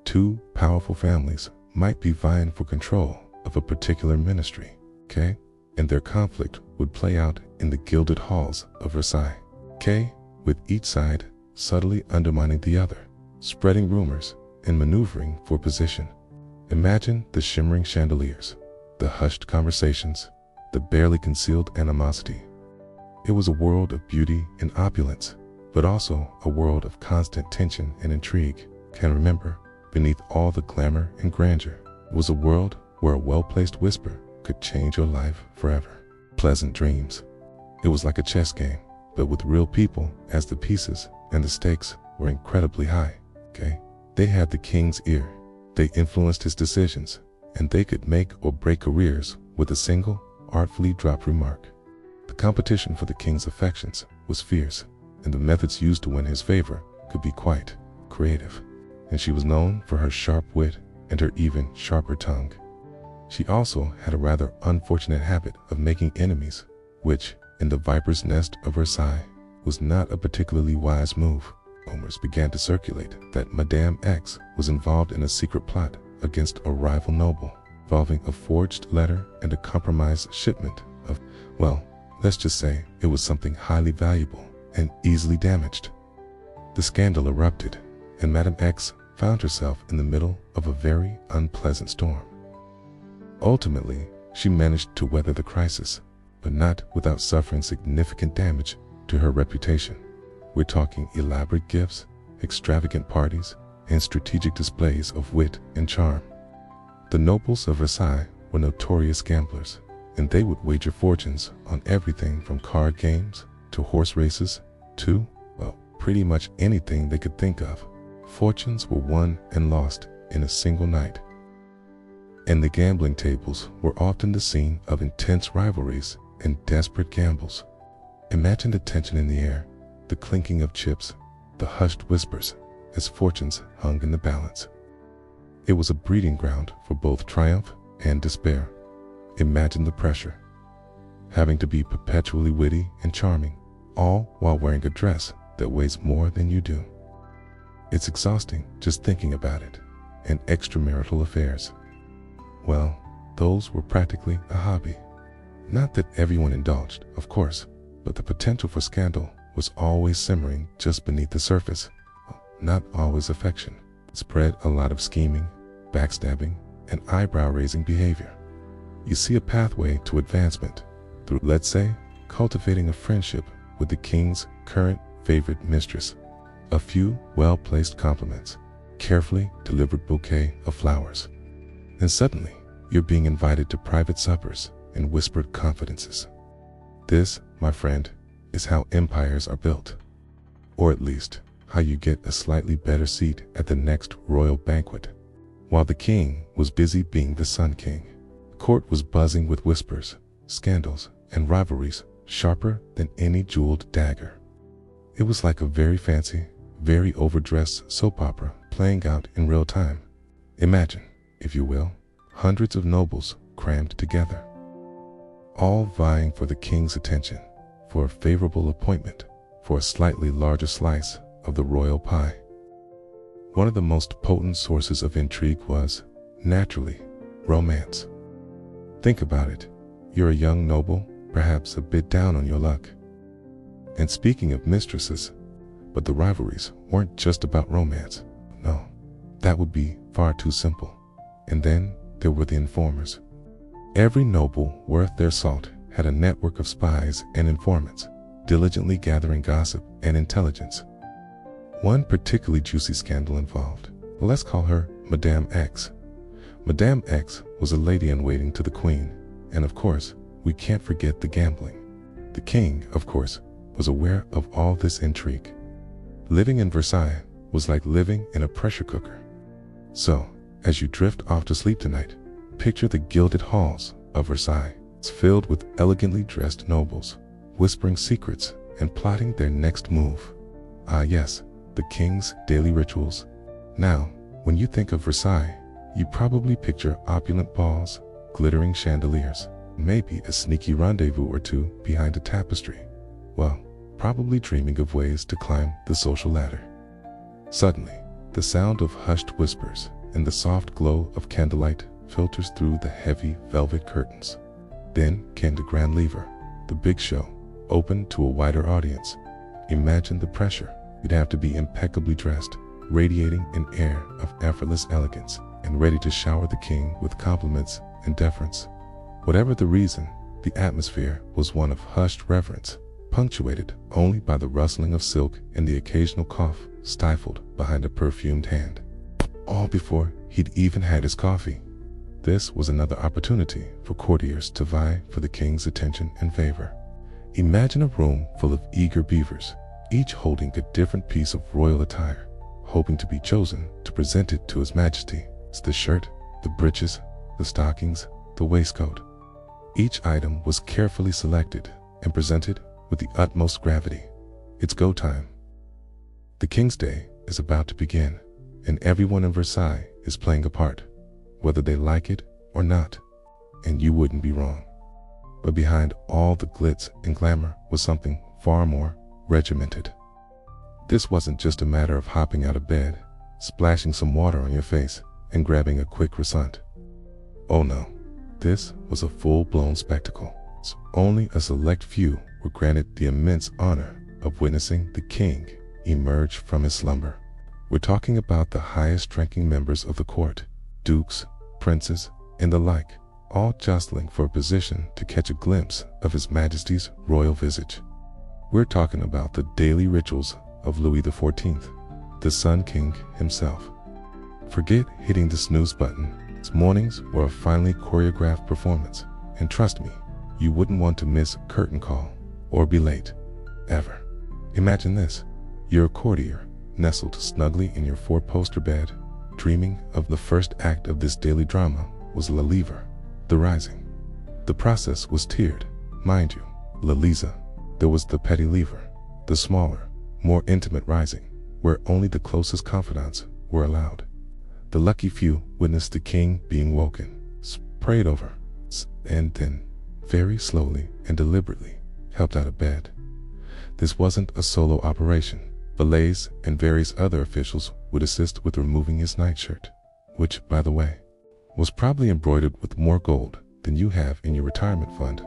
A: Two powerful families might be vying for control of a particular ministry, and their conflict would play out in the gilded halls of Versailles, with each side subtly undermining the other, spreading rumors and maneuvering for position. Imagine the shimmering chandeliers, the hushed conversations, the barely concealed animosity. It was a world of beauty and opulence, but also a world of constant tension and intrigue. Remember, beneath all the glamour and grandeur, was a world where a well-placed whisper could change your life forever. Pleasant dreams. It was like a chess game, but with real people as the pieces, and the stakes were incredibly high, They had the king's ear. They influenced his decisions, and they could make or break careers with a single, artfully dropped remark. The competition for the king's affections was fierce, and the methods used to win his favor could be quite creative. And she was known for her sharp wit and her even sharper tongue. She also had a rather unfortunate habit of making enemies, which, in the viper's nest of Versailles, was not a particularly wise move. Rumors began to circulate that Madame X was involved in a secret plot against a rival noble, involving a forged letter and a compromised shipment of, well, let's just say it was something highly valuable and easily damaged. The scandal erupted, and Madame X found herself in the middle of a very unpleasant storm. Ultimately, she managed to weather the crisis, but not without suffering significant damage to her reputation. We're talking elaborate gifts, extravagant parties, and strategic displays of wit and charm. The nobles of Versailles were notorious gamblers, and they would wager fortunes on everything from card games to horse races to, well, pretty much anything they could think of. Fortunes were won and lost in a single night. And the gambling tables were often the scene of intense rivalries and desperate gambles. Imagine the tension in the air, the clinking of chips, the hushed whispers as fortunes hung in the balance. It was a breeding ground for both triumph and despair. Imagine the pressure, having to be perpetually witty and charming, all while wearing a dress that weighs more than you do. It's exhausting just thinking about it. And extramarital affairs, well, those were practically a hobby. Not that everyone indulged, of course, but the potential for scandal was always simmering just beneath the surface. Not always affection. It spread a lot of scheming, backstabbing, and eyebrow-raising behavior. You see a pathway to advancement through, let's say, cultivating a friendship with the king's current favorite mistress. A few well-placed compliments, carefully delivered bouquet of flowers. And suddenly, you're being invited to private suppers and whispered confidences. This, my friend, is how empires are built. Or at least, how you get a slightly better seat at the next royal banquet. While the king was busy being the Sun King, the court was buzzing with whispers, scandals, and rivalries sharper than any jeweled dagger. It was like a very fancy, very overdressed soap opera playing out in real time. Imagine, if you will, hundreds of nobles crammed together, all vying for the king's attention, for a favorable appointment, for a slightly larger slice of the royal pie. One of the most potent sources of intrigue was, naturally, romance. Think about it. You're a young noble, perhaps a bit down on your luck. And speaking of mistresses, but the rivalries weren't just about romance. No, that would be far too simple. And then there were the informers. Every noble worth their salt had a network of spies and informants, diligently gathering gossip and intelligence. One particularly juicy scandal involved, let's call her Madame X. Madame X was a lady-in-waiting to the queen, and of course, we can't forget the gambling. The king, of course, was aware of all this intrigue. Living in Versailles was like living in a pressure cooker. So, as you drift off to sleep tonight, picture the gilded halls of Versailles. It's filled with elegantly dressed nobles, whispering secrets and plotting their next move. Ah yes, the king's daily rituals. Now, when you think of Versailles, you probably picture opulent balls, glittering chandeliers, maybe a sneaky rendezvous or two behind a tapestry. Well, probably dreaming of ways to climb the social ladder. Suddenly, the sound of hushed whispers and the soft glow of candlelight filters through the heavy velvet curtains. Then came the grand lever, the big show, open to a wider audience. Imagine the pressure. You'd have to be impeccably dressed, radiating an air of effortless elegance, and ready to shower the king with compliments and deference. Whatever the reason, the atmosphere was one of hushed reverence, punctuated only by the rustling of silk and the occasional cough stifled behind a perfumed hand. All before he'd even had his coffee. This was another opportunity for courtiers to vie for the king's attention and favor. Imagine a room full of eager beavers, each holding a different piece of royal attire, hoping to be chosen to present it to His Majesty. It's the shirt, the breeches, the stockings, the waistcoat. Each item was carefully selected and presented with the utmost gravity. It's go time. The king's day is about to begin, and everyone in Versailles is playing a part, whether they like it or not, and you wouldn't be wrong. But behind all the glitz and glamour was something far more regimented. This wasn't just a matter of hopping out of bed, splashing some water on your face, and grabbing a quick croissant. Oh no, this was a full-blown spectacle. Only a select few were granted the immense honor of witnessing the king emerge from his slumber. We're talking about the highest-ranking members of the court, dukes, princes, and the like, all jostling for a position to catch a glimpse of His Majesty's royal visage. We're talking about the daily rituals of Louis XIV, the Sun King himself. Forget hitting the snooze button. His mornings were a finely choreographed performance, and trust me, you wouldn't want to miss a curtain call or be late, ever. Imagine this, you're a courtier, nestled snugly in your four-poster bed, dreaming of the first act of this daily drama was La Lever, the rising. The process was tiered, mind you. La Lisa, there was the petit lever, the smaller, more intimate rising, where only the closest confidants were allowed. The lucky few witnessed the king being woken, prayed over, and then, very slowly and deliberately, helped out of bed. This wasn't a solo operation. Valets and various other officials would assist with removing his nightshirt, which, by the way, was probably embroidered with more gold than you have in your retirement fund,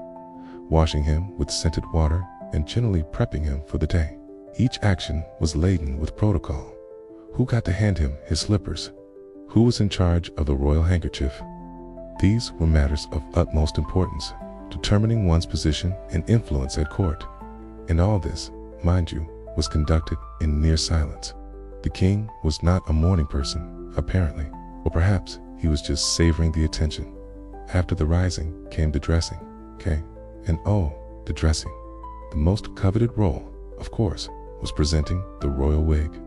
A: washing him with scented water and generally prepping him for the day. Each action was laden with protocol. Who got to hand him his slippers? Who was in charge of the royal handkerchief? These were matters of utmost importance, determining one's position and influence at court. And all this, mind you, was conducted in near silence. The king was not a morning person, apparently, or perhaps he was just savoring the attention. After the rising came the dressing, and oh, the dressing. The most coveted role, of course, was presenting the royal wig.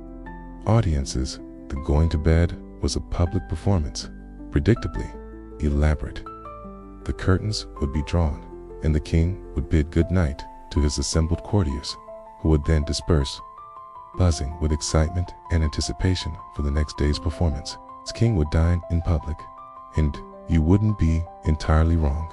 A: Audiences, the going to bed was a public performance, predictably elaborate. The curtains would be drawn, and the king would bid good night to his assembled courtiers, who would then disperse, buzzing with excitement and anticipation for the next day's performance. His king would dine in public, and you wouldn't be entirely wrong.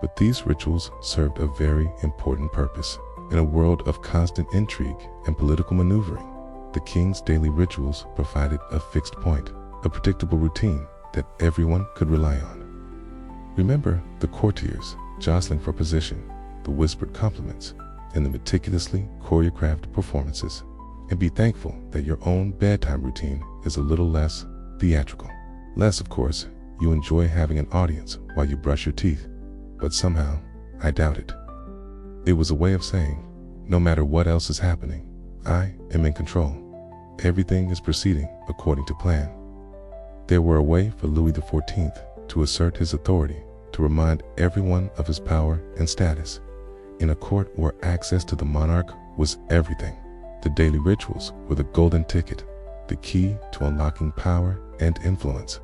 A: But these rituals served a very important purpose. In a world of constant intrigue and political maneuvering, the king's daily rituals provided a fixed point, a predictable routine that everyone could rely on. Remember the courtiers jostling for position, the whispered compliments, in the meticulously choreographed performances, and be thankful that your own bedtime routine is a little less theatrical. Less, of course, you enjoy having an audience while you brush your teeth, but somehow, I doubt it. It was a way of saying, no matter what else is happening, I am in control. Everything is proceeding according to plan. There were a way for Louis XIV to assert his authority, to remind everyone of his power and status. In a court where access to the monarch was everything, the daily rituals were the golden ticket, the key to unlocking power and influence.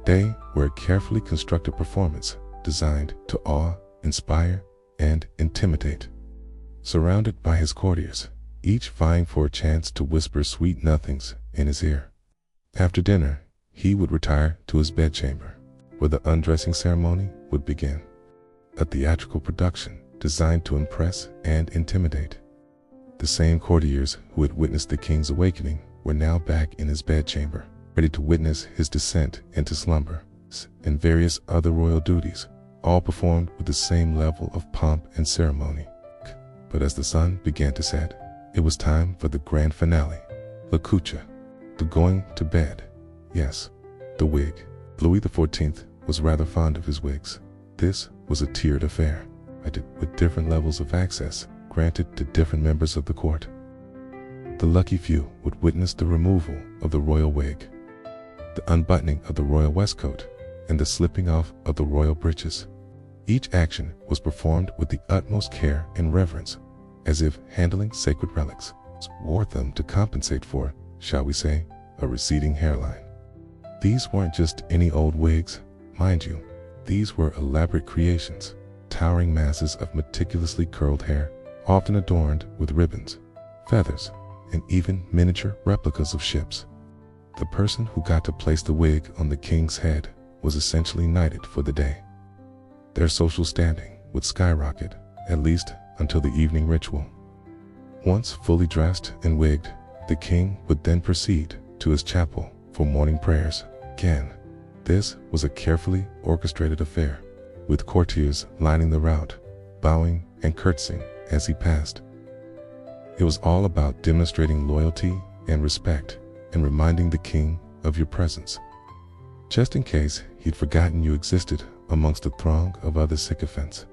A: They were a carefully constructed performance designed to awe, inspire, and intimidate. Surrounded by his courtiers, each vying for a chance to whisper sweet nothings in his ear. After dinner, he would retire to his bedchamber, where the undressing ceremony would begin. A theatrical production designed to impress and intimidate. The same courtiers who had witnessed the king's awakening were now back in his bedchamber, ready to witness his descent into slumber, and various other royal duties, all performed with the same level of pomp and ceremony. But as the sun began to set, it was time for the grand finale, la couche, the going to bed. Yes, the wig. Louis XIV was rather fond of his wigs. This was a tiered affair, with different levels of access granted to different members of the court. The lucky few would witness the removal of the royal wig, the unbuttoning of the royal waistcoat, and the slipping off of the royal breeches. Each action was performed with the utmost care and reverence, as if handling sacred relics, worth them to compensate for, shall we say, a receding hairline. These weren't just any old wigs, mind you. These were elaborate creations, towering masses of meticulously curled hair, often adorned with ribbons, feathers, and even miniature replicas of ships. The person who got to place the wig on the king's head was essentially knighted for the day. Their social standing would skyrocket, at least until the evening ritual. Once fully dressed and wigged, the king would then proceed to his chapel for morning prayers. Again, this was a carefully orchestrated affair, with courtiers lining the route, bowing and curtsying as he passed. It was all about demonstrating loyalty and respect and reminding the king of your presence, just in case he'd forgotten you existed amongst a throng of other sycophants.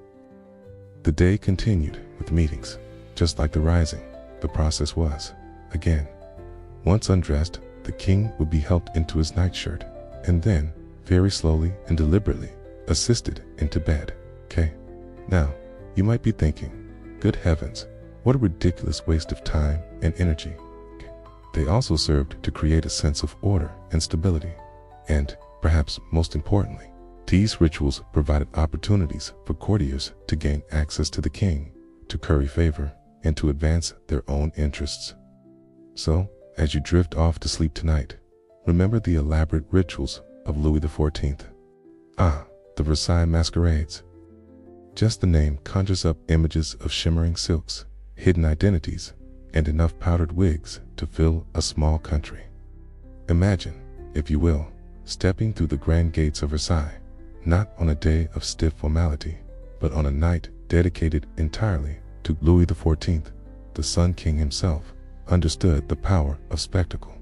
A: The day continued with meetings. Just like the rising, the process was, again. Once undressed, the king would be helped into his nightshirt, and then, very slowly and deliberately, assisted into bed. Okay? Now, you might be thinking, good heavens, what a ridiculous waste of time and energy. Okay. They also served to create a sense of order and stability, and, perhaps most importantly, these rituals provided opportunities for courtiers to gain access to the king, to curry favor, and to advance their own interests. So, as you drift off to sleep tonight, remember the elaborate rituals of Louis XIV. The Versailles masquerades. Just the name conjures up images of shimmering silks, hidden identities, and enough powdered wigs to fill a small country. Imagine, if you will, stepping through the grand gates of Versailles, not on a day of stiff formality, but on a night dedicated entirely to Louis XIV. The Sun King himself understood the power of spectacle.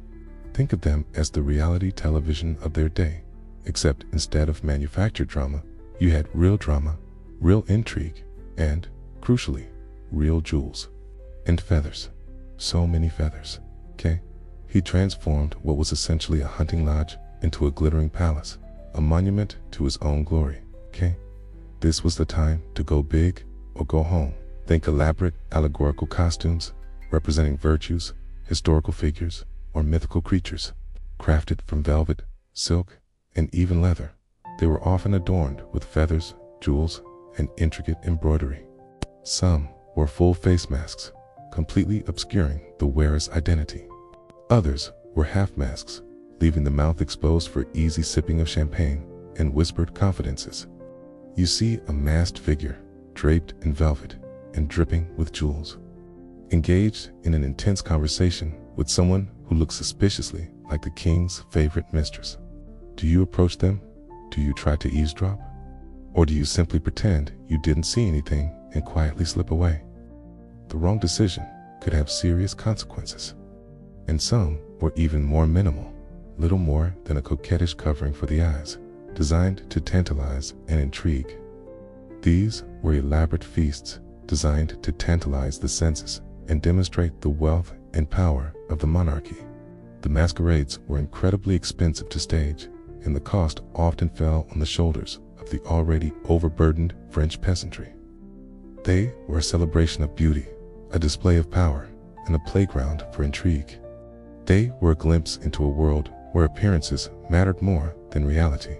A: Think of them as the reality television of their day, except instead of manufactured drama, you had real drama, real intrigue, and, crucially, real jewels and feathers. So many feathers. Okay? He transformed what was essentially a hunting lodge into a glittering palace, a monument to his own glory. Okay? This was the time to go big or go home. Think elaborate allegorical costumes representing virtues, historical figures, or mythical creatures, crafted from velvet, silk, and even leather. They were often adorned with feathers, jewels, and intricate embroidery. Some wore full face masks, completely obscuring the wearer's identity. Others were half masks, leaving the mouth exposed for easy sipping of champagne and whispered confidences. You see a masked figure, draped in velvet and dripping with jewels, engaged in an intense conversation with someone who looks suspiciously like the king's favorite mistress. Do you approach them? Do you try to eavesdrop? Or do you simply pretend you didn't see anything and quietly slip away? the wrong decision could have serious consequences. And some were even more minimal, little more than a coquettish covering for the eyes, designed to tantalize and intrigue. These were elaborate feasts designed to tantalize the senses and demonstrate the wealth and power of the monarchy. The masquerades were incredibly expensive to stage, and the cost often fell on the shoulders of the already overburdened French peasantry. They were a celebration of beauty, a display of power, and a playground for intrigue. They were a glimpse into a world where appearances mattered more than reality,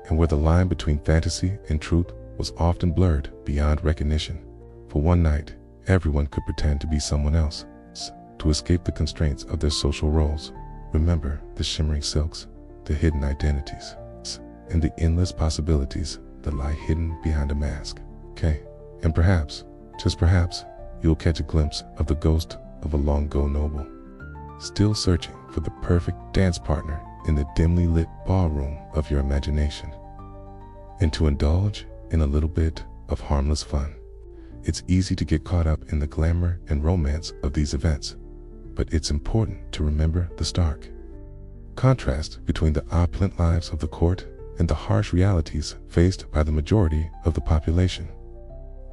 A: and where the line between fantasy and truth was often blurred beyond recognition. For one night, everyone could pretend to be someone else, to escape the constraints of their social roles. Remember the shimmering silks, the hidden identities, and the endless possibilities that lie hidden behind a mask. Okay, and perhaps, just perhaps, you'll catch a glimpse of the ghost of a long-ago noble, still searching for the perfect dance partner in the dimly lit ballroom of your imagination. And to indulge in a little bit of harmless fun. It's easy to get caught up in the glamour and romance of these events, but it's important to remember the stark contrast between the opulent lives of the court and the harsh realities faced by the majority of the population.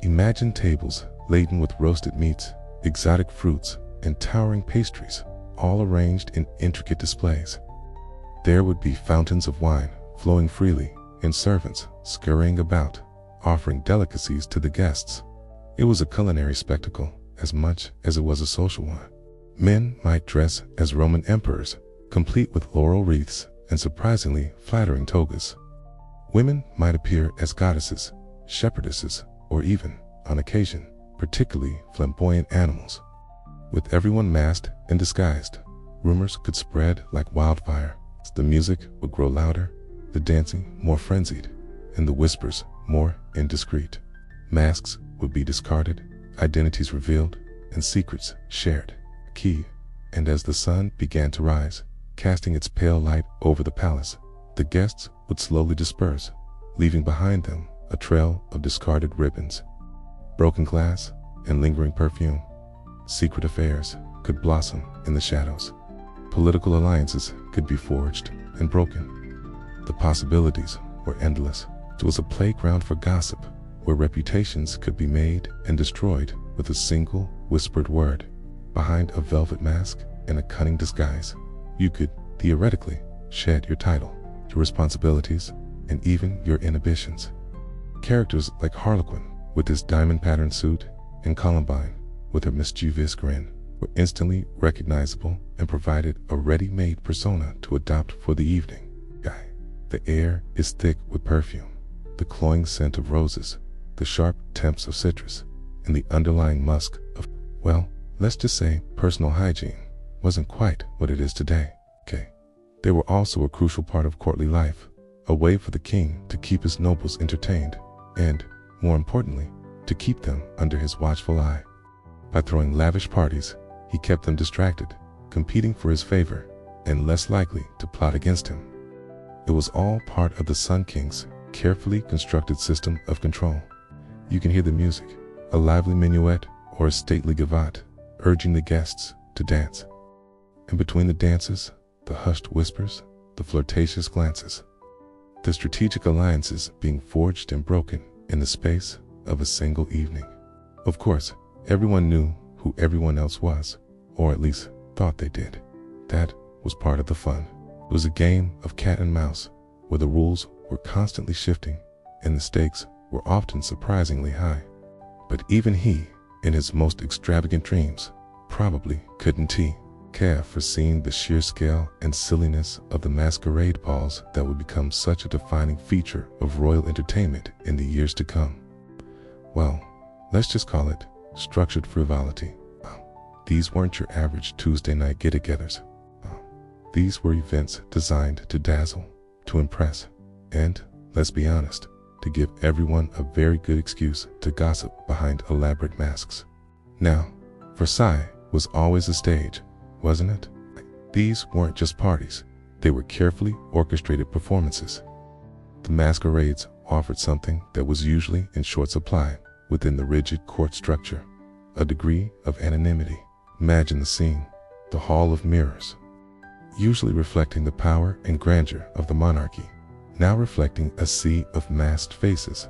A: Imagine tables laden with roasted meats, exotic fruits, and towering pastries, all arranged in intricate displays. There would be fountains of wine flowing freely and servants scurrying about, offering delicacies to the guests. It was a culinary spectacle as much as it was a social one. Men might dress as Roman emperors, complete with laurel wreaths and surprisingly flattering togas. Women might appear as goddesses, shepherdesses, or even, on occasion, particularly flamboyant animals. With everyone masked and disguised, rumors could spread like wildfire. The music would grow louder, the dancing more frenzied, and the whispers more indiscreet. Masks would be discarded, identities revealed, and secrets shared. Key, and as the sun began to rise, casting its pale light over the palace, the guests would slowly disperse, leaving behind them a trail of discarded ribbons, broken glass, and lingering perfume. Secret affairs could blossom in the shadows. Political alliances could be forged and broken. The possibilities were endless. It was a playground for gossip, where reputations could be made and destroyed with a single whispered word. Behind a velvet mask and a cunning disguise, you could, theoretically, shed your title, your responsibilities, and even your inhibitions. Characters like Harlequin, with his diamond-patterned suit, and Columbine, with her mischievous grin, were instantly recognizable and provided a ready-made persona to adopt for the evening. The air is thick with perfume, the cloying scent of roses, the sharp tempts of citrus, and the underlying musk of, well, let's just say personal hygiene wasn't quite what it is today. They were also a crucial part of courtly life, a way for the king to keep his nobles entertained, and, more importantly, to keep them under his watchful eye. By throwing lavish parties, he kept them distracted, competing for his favor, and less likely to plot against him. It was all part of the Sun King's carefully constructed system of control. You can hear the music, a lively minuet or a stately gavotte, urging the guests to dance. And between the dances, the hushed whispers, the flirtatious glances, the strategic alliances being forged and broken in the space of a single evening. Of course, everyone knew who everyone else was, or at least thought they did. That was part of the fun. It was a game of cat and mouse, where the rules were constantly shifting and the stakes were often surprisingly high. But even he, in his most extravagant dreams, probably couldn't have foreseen the sheer scale and silliness of the masquerade balls that would become such a defining feature of royal entertainment in the years to come. Well, let's just call it structured frivolity. These weren't your average Tuesday night get-togethers. These were events designed to dazzle, to impress, and, let's be honest, to give everyone a very good excuse to gossip behind elaborate masks. Now, Versailles was always a stage, wasn't it? These weren't just parties, they were carefully orchestrated performances. The masquerades offered something that was usually in short supply within the rigid court structure: a degree of anonymity. Imagine the scene, the Hall of Mirrors, usually reflecting the power and grandeur of the monarchy, now reflecting a sea of masked faces,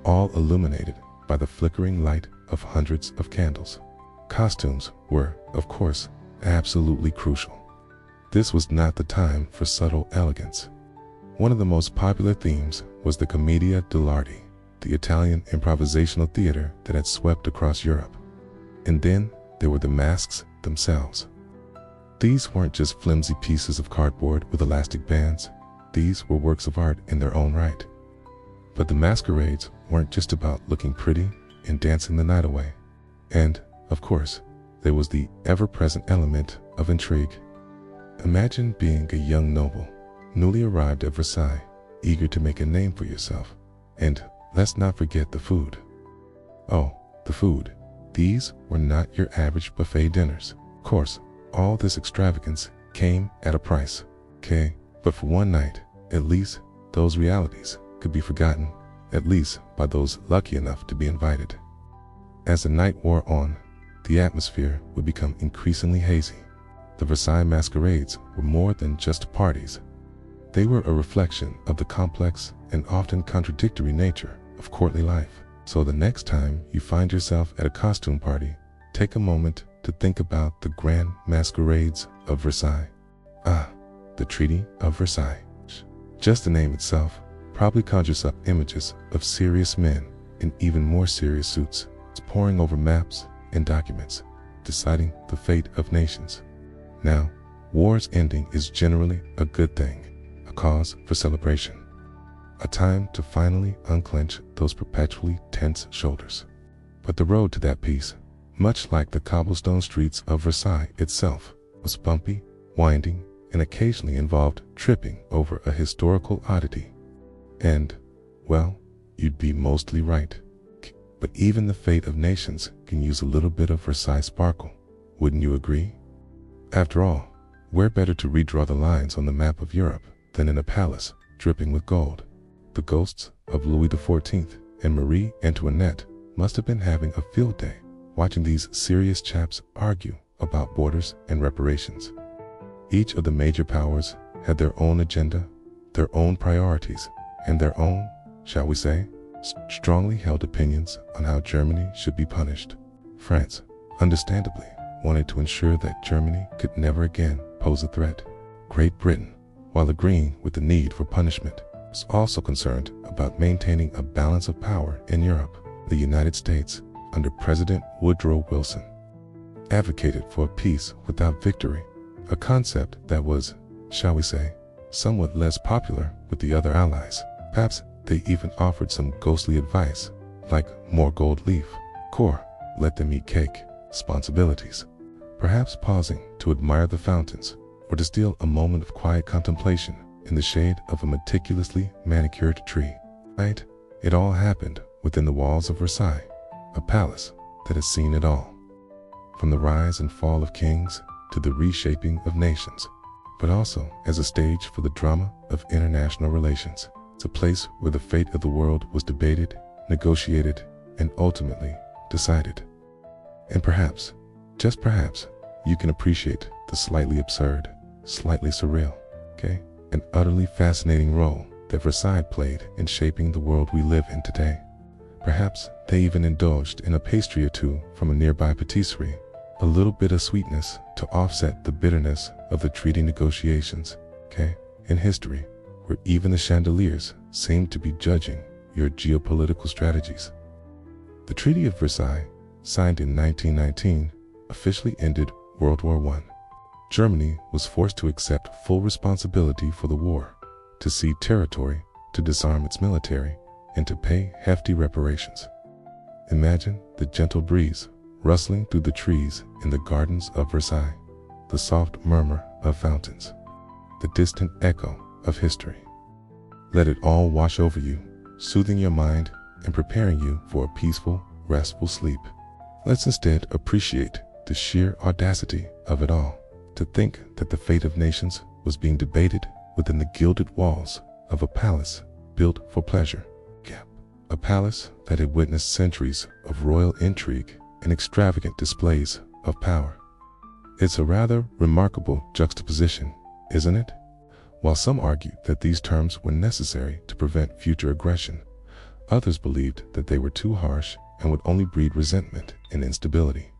A: all illuminated by the flickering light of hundreds of candles. Costumes were, of course, absolutely crucial. This was not the time for subtle elegance. One of the most popular themes was the Commedia dell'arte, the Italian improvisational theater that had swept across Europe. And then there were the masks themselves. These weren't just flimsy pieces of cardboard with elastic bands. These were works of art in their own right. But the masquerades weren't just about looking pretty and dancing the night away. And, of course, there was the ever-present element of intrigue. Imagine being a young noble, newly arrived at Versailles, eager to make a name for yourself. And let's not forget the food. Oh, the food. These were not your average buffet dinners. Of course, all this extravagance came at a price, okay? But for one night, at least, those realities could be forgotten, at least by those lucky enough to be invited. As the night wore on, the atmosphere would become increasingly hazy. The Versailles masquerades were more than just parties. They were a reflection of the complex and often contradictory nature of courtly life. So the next time you find yourself at a costume party, take a moment to think about the grand masquerades of Versailles. The Treaty of Versailles. Just the name itself probably conjures up images of serious men in even more serious suits, poring over maps and documents, deciding the fate of nations. Now, war's ending is generally a good thing, a cause for celebration, a time to finally unclench those perpetually tense shoulders. But the road to that peace, much like the cobblestone streets of Versailles itself, was bumpy, winding, and occasionally involved tripping over a historical oddity. And, well, you'd be mostly right. But even the fate of nations can use a little bit of Versailles sparkle, wouldn't you agree? After all, where better to redraw the lines on the map of Europe than in a palace dripping with gold? The ghosts of Louis XIV and Marie Antoinette must have been having a field day watching these serious chaps argue about borders and reparations. Each of the major powers had their own agenda, their own priorities, and their own, shall we say, strongly held opinions on how Germany should be punished. France, understandably, wanted to ensure that Germany could never again pose a threat. Great Britain, while agreeing with the need for punishment, was also concerned about maintaining a balance of power in Europe. The United States, under President Woodrow Wilson, advocated for peace without victory, a concept that was, shall we say, somewhat less popular with the other allies. Perhaps they even offered some ghostly advice, like more gold leaf, core, let them eat cake, responsibilities. Perhaps pausing to admire the fountains, or to steal a moment of quiet contemplation in the shade of a meticulously manicured tree. Right? It all happened within the walls of Versailles, a palace that has seen it all. From the rise and fall of kings to the reshaping of nations, but also as a stage for the drama of international relations. It's a place where the fate of the world was debated, negotiated, and ultimately decided. And perhaps, just perhaps, you can appreciate the slightly absurd, slightly surreal, and utterly fascinating role that Versailles played in shaping the world we live in today. Perhaps they even indulged in a pastry or two from a nearby patisserie, a little bit of sweetness to offset the bitterness of the treaty negotiations, in history, where even the chandeliers seemed to be judging your geopolitical strategies. The Treaty of Versailles, signed in 1919, officially ended World War I. Germany was forced to accept full responsibility for the war, to cede territory, to disarm its military, and to pay hefty reparations. Imagine the gentle breeze rustling through the trees in the gardens of Versailles, the soft murmur of fountains, the distant echo of history. Let it all wash over you, soothing your mind and preparing you for a peaceful, restful sleep. Let's instead appreciate the sheer audacity of it all, to think that the fate of nations was being debated within the gilded walls of a palace built for pleasure. A palace that had witnessed centuries of royal intrigue and extravagant displays of power. It's a rather remarkable juxtaposition, isn't it? While some argued that these terms were necessary to prevent future aggression, others believed that they were too harsh and would only breed resentment and instability.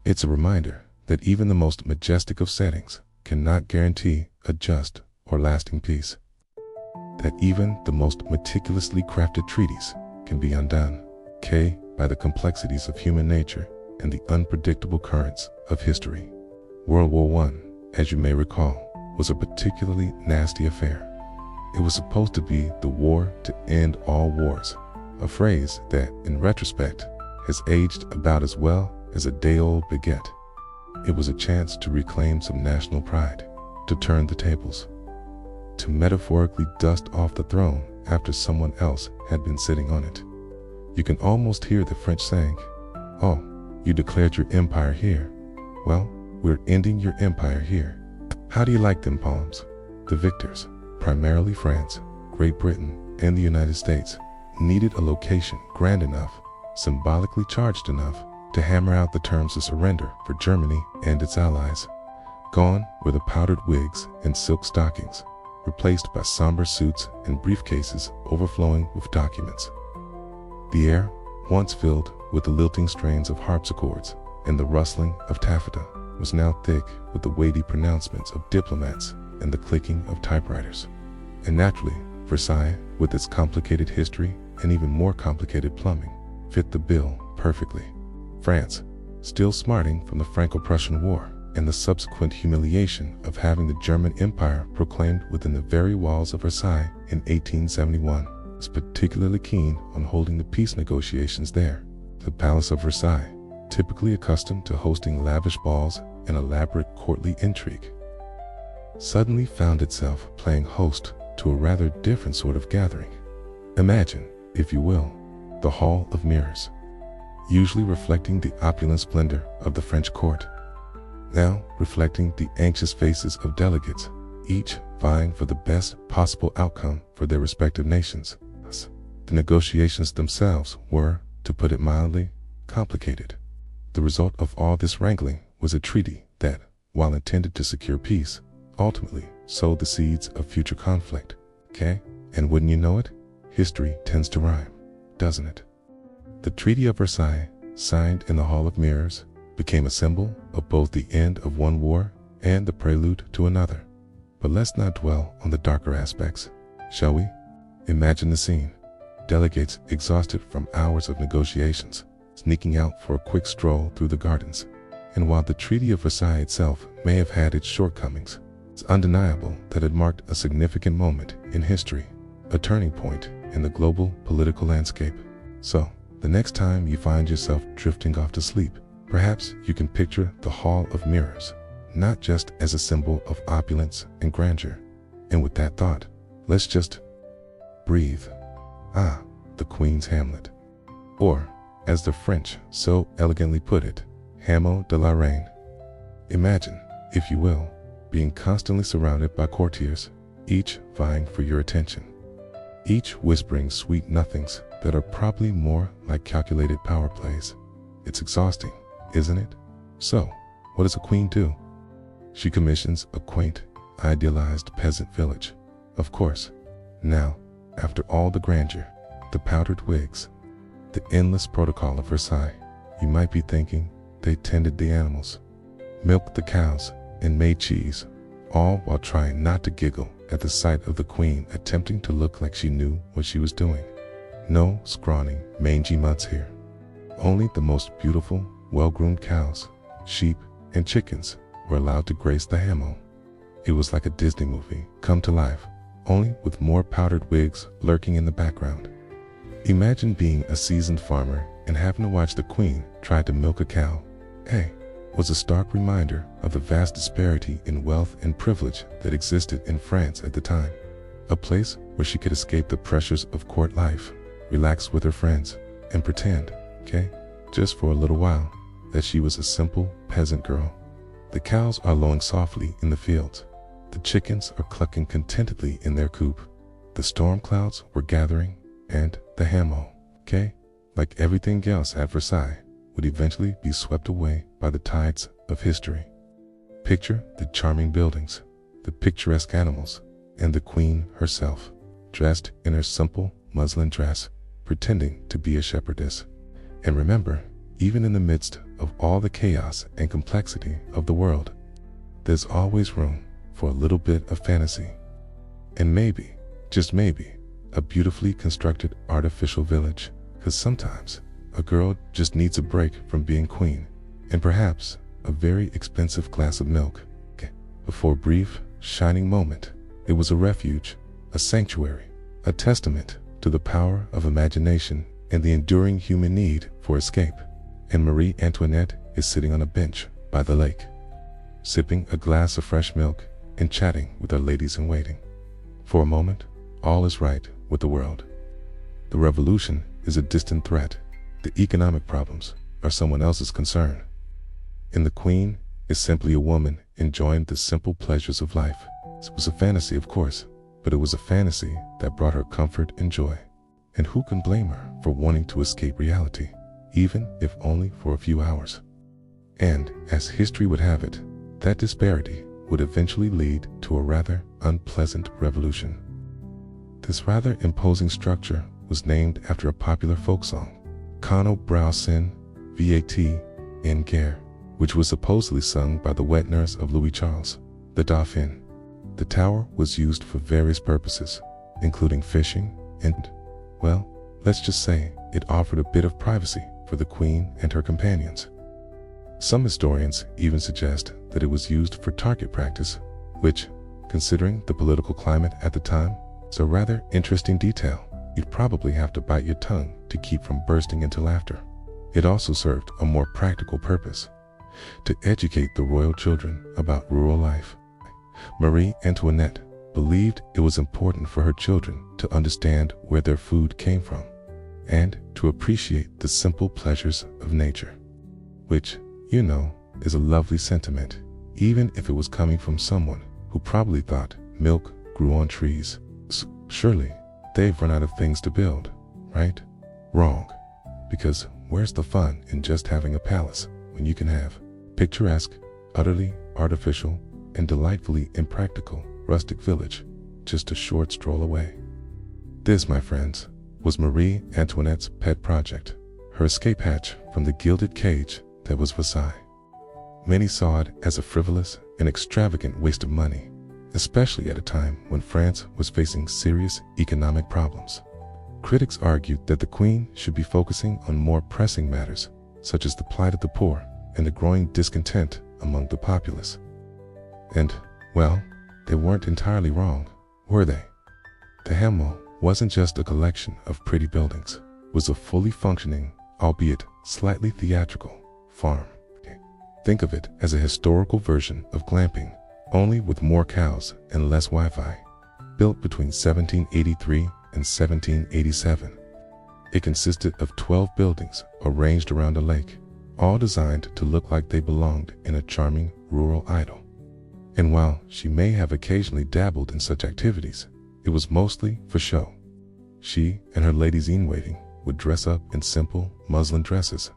A: It's a reminder that even the most majestic of settings cannot guarantee a just or lasting peace. That even the most meticulously crafted treaties can be undone, by the complexities of human nature and the unpredictable currents of history. World War I, as you may recall, was a particularly nasty affair. It was supposed to be the war to end all wars, a phrase that, in retrospect, has aged about as well as a day-old baguette. It was a chance to reclaim some national pride, to turn the tables, to metaphorically dust off the throne after someone else had been sitting on it. You can almost hear the French saying, "Oh, you declared your empire here. Well, we're ending your empire here." How do you like them poems? The victors, primarily France, Great Britain, and the United States, needed a location grand enough, symbolically charged enough, to hammer out the terms of surrender for Germany and its allies. Gone were the powdered wigs and silk stockings, replaced by somber suits and briefcases overflowing with documents. The air, once filled with the lilting strains of harpsichords and the rustling of taffeta, was now thick with the weighty pronouncements of diplomats and the clicking of typewriters. And naturally, Versailles, with its complicated history and even more complicated plumbing, fit the bill perfectly. France, still smarting from the Franco-Prussian War and the subsequent humiliation of having the German Empire proclaimed within the very walls of Versailles in 1871, was particularly keen on holding the peace negotiations there. The Palace of Versailles, typically accustomed to hosting lavish balls and elaborate courtly intrigue, suddenly found itself playing host to a rather different sort of gathering. Imagine, if you will, the Hall of Mirrors, usually reflecting the opulent splendor of the French court, now reflecting the anxious faces of delegates, each vying for the best possible outcome for their respective nations. The negotiations themselves were, to put it mildly, complicated. The result of all this wrangling was a treaty that, while intended to secure peace, ultimately sowed the seeds of future conflict. And wouldn't you know it, history tends to rhyme, doesn't it? The Treaty of Versailles, signed in the Hall of Mirrors, became a symbol of both the end of one war and the prelude to another. But let's not dwell on the darker aspects, shall we? Imagine the scene. Delegates exhausted from hours of negotiations, sneaking out for a quick stroll through the gardens. And while the Treaty of Versailles itself may have had its shortcomings, it's undeniable that it marked a significant moment in history, a turning point in the global political landscape. So, the next time you find yourself drifting off to sleep, perhaps you can picture the Hall of Mirrors, not just as a symbol of opulence and grandeur. And with that thought, let's just breathe. The Queen's Hamlet. Or, as the French so elegantly put it, Hameau de la Reine. Imagine, if you will, being constantly surrounded by courtiers, each vying for your attention, each whispering sweet nothings that are probably more like calculated power plays. It's exhausting, isn't it? So, what does a queen do? She commissions a quaint, idealized peasant village, of course. Now, after all the grandeur, the powdered wigs, the endless protocol of Versailles, you might be thinking they tended the animals, milked the cows, and made cheese, all while trying not to giggle at the sight of the queen attempting to look like she knew what she was doing. No scrawny, mangy mutts here. Only the most beautiful, well-groomed cows, sheep, and chickens were allowed to grace the Hameau. It was like a Disney movie come to life, only with more powdered wigs lurking in the background. Imagine being a seasoned farmer and having to watch the queen try to milk a cow. Was a stark reminder of the vast disparity in wealth and privilege that existed in France at the time. A place where she could escape the pressures of court life, relax with her friends, and pretend, just for a little while, that she was a simple peasant girl. The cows are lowing softly in the fields. The chickens are clucking contentedly in their coop. The storm clouds were gathering, and the Hameau, like everything else at Versailles, would eventually be swept away by the tides of history. Picture the charming buildings, the picturesque animals, and the queen herself, dressed in her simple muslin dress, pretending to be a shepherdess. And remember, even in the midst of all the chaos and complexity of the world, there's always room for a little bit of fantasy. And maybe, just maybe, a beautifully constructed artificial village, because sometimes a girl just needs a break from being queen, and perhaps a very expensive glass of milk. For a brief, shining moment, it was a refuge, a sanctuary, a testament to the power of imagination and the enduring human need for escape. And Marie Antoinette is sitting on a bench by the lake, sipping a glass of fresh milk and chatting with her ladies-in-waiting. For a moment, all is right with the world. The revolution is a distant threat. The economic problems are someone else's concern. And the queen is simply a woman enjoying the simple pleasures of life. It was a fantasy, of course, but it was a fantasy that brought her comfort and joy. And who can blame her for wanting to escape reality, even if only for a few hours? And, as history would have it, that disparity would eventually lead to a rather unpleasant revolution. This rather imposing structure was named after a popular folk song, Kano Browsin Vat en Guerre, which was supposedly sung by the wet nurse of Louis Charles, the Dauphin. The tower was used for various purposes, including fishing and, well, let's just say it offered a bit of privacy for the queen and her companions. Some historians even suggest that it was used for target practice, which, considering the political climate at the time, is a rather interesting detail. You'd probably have to bite your tongue to keep from bursting into laughter. It also served a more practical purpose, to educate the royal children about rural life. Marie Antoinette believed it was important for her children to understand where their food came from and to appreciate the simple pleasures of nature, which, you know, is a lovely sentiment, even if it was coming from someone who probably thought milk grew on trees. Surely, they've run out of things to build, right? Wrong, because where's the fun in just having a palace when you can have picturesque, utterly artificial, and delightfully impractical rustic village just a short stroll away? This, my friends, was Marie Antoinette's pet project, her escape hatch from the gilded cage that was Versailles. Many saw it as a frivolous and extravagant waste of money, especially at a time when France was facing serious economic problems. Critics argued that the queen should be focusing on more pressing matters, such as the plight of the poor and the growing discontent among the populace. And, well, they weren't entirely wrong, were they? The Hamlet wasn't just a collection of pretty buildings. It was a fully functioning, albeit slightly theatrical, farm. Think of it as a historical version of glamping, only with more cows and less Wi-Fi. Built between 1783 and 1787. It consisted of 12 buildings arranged around a lake, all designed to look like they belonged in a charming rural idyll. And while she may have occasionally dabbled in such activities, it was mostly for show. She and her ladies-in-waiting would dress up in simple muslin dresses,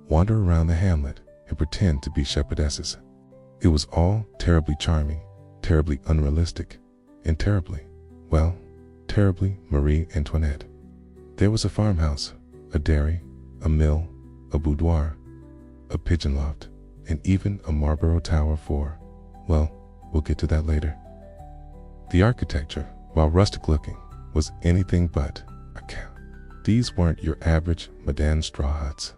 A: wander around the hamlet, and pretend to be shepherdesses. It was all terribly charming, terribly unrealistic, and terribly, well, terribly Marie Antoinette. There was a farmhouse, a dairy, a mill, a boudoir, a pigeon loft, and even a Marlborough Tower for, well, we'll get to that later. The architecture, while rustic looking, was anything but a cow. These weren't your average Madame straw huts.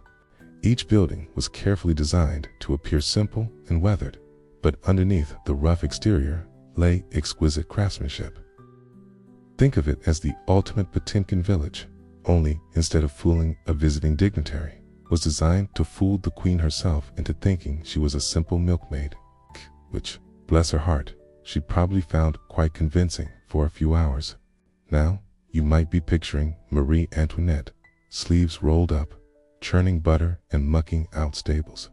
A: Each building was carefully designed to appear simple and weathered, but underneath the rough exterior lay exquisite craftsmanship. Think of it as the ultimate Potemkin village, only instead of fooling a visiting dignitary, was designed to fool the queen herself into thinking she was a simple milkmaid, which, bless her heart, she probably found quite convincing for a few hours. Now, you might be picturing Marie Antoinette, sleeves rolled up, churning butter and mucking out stables.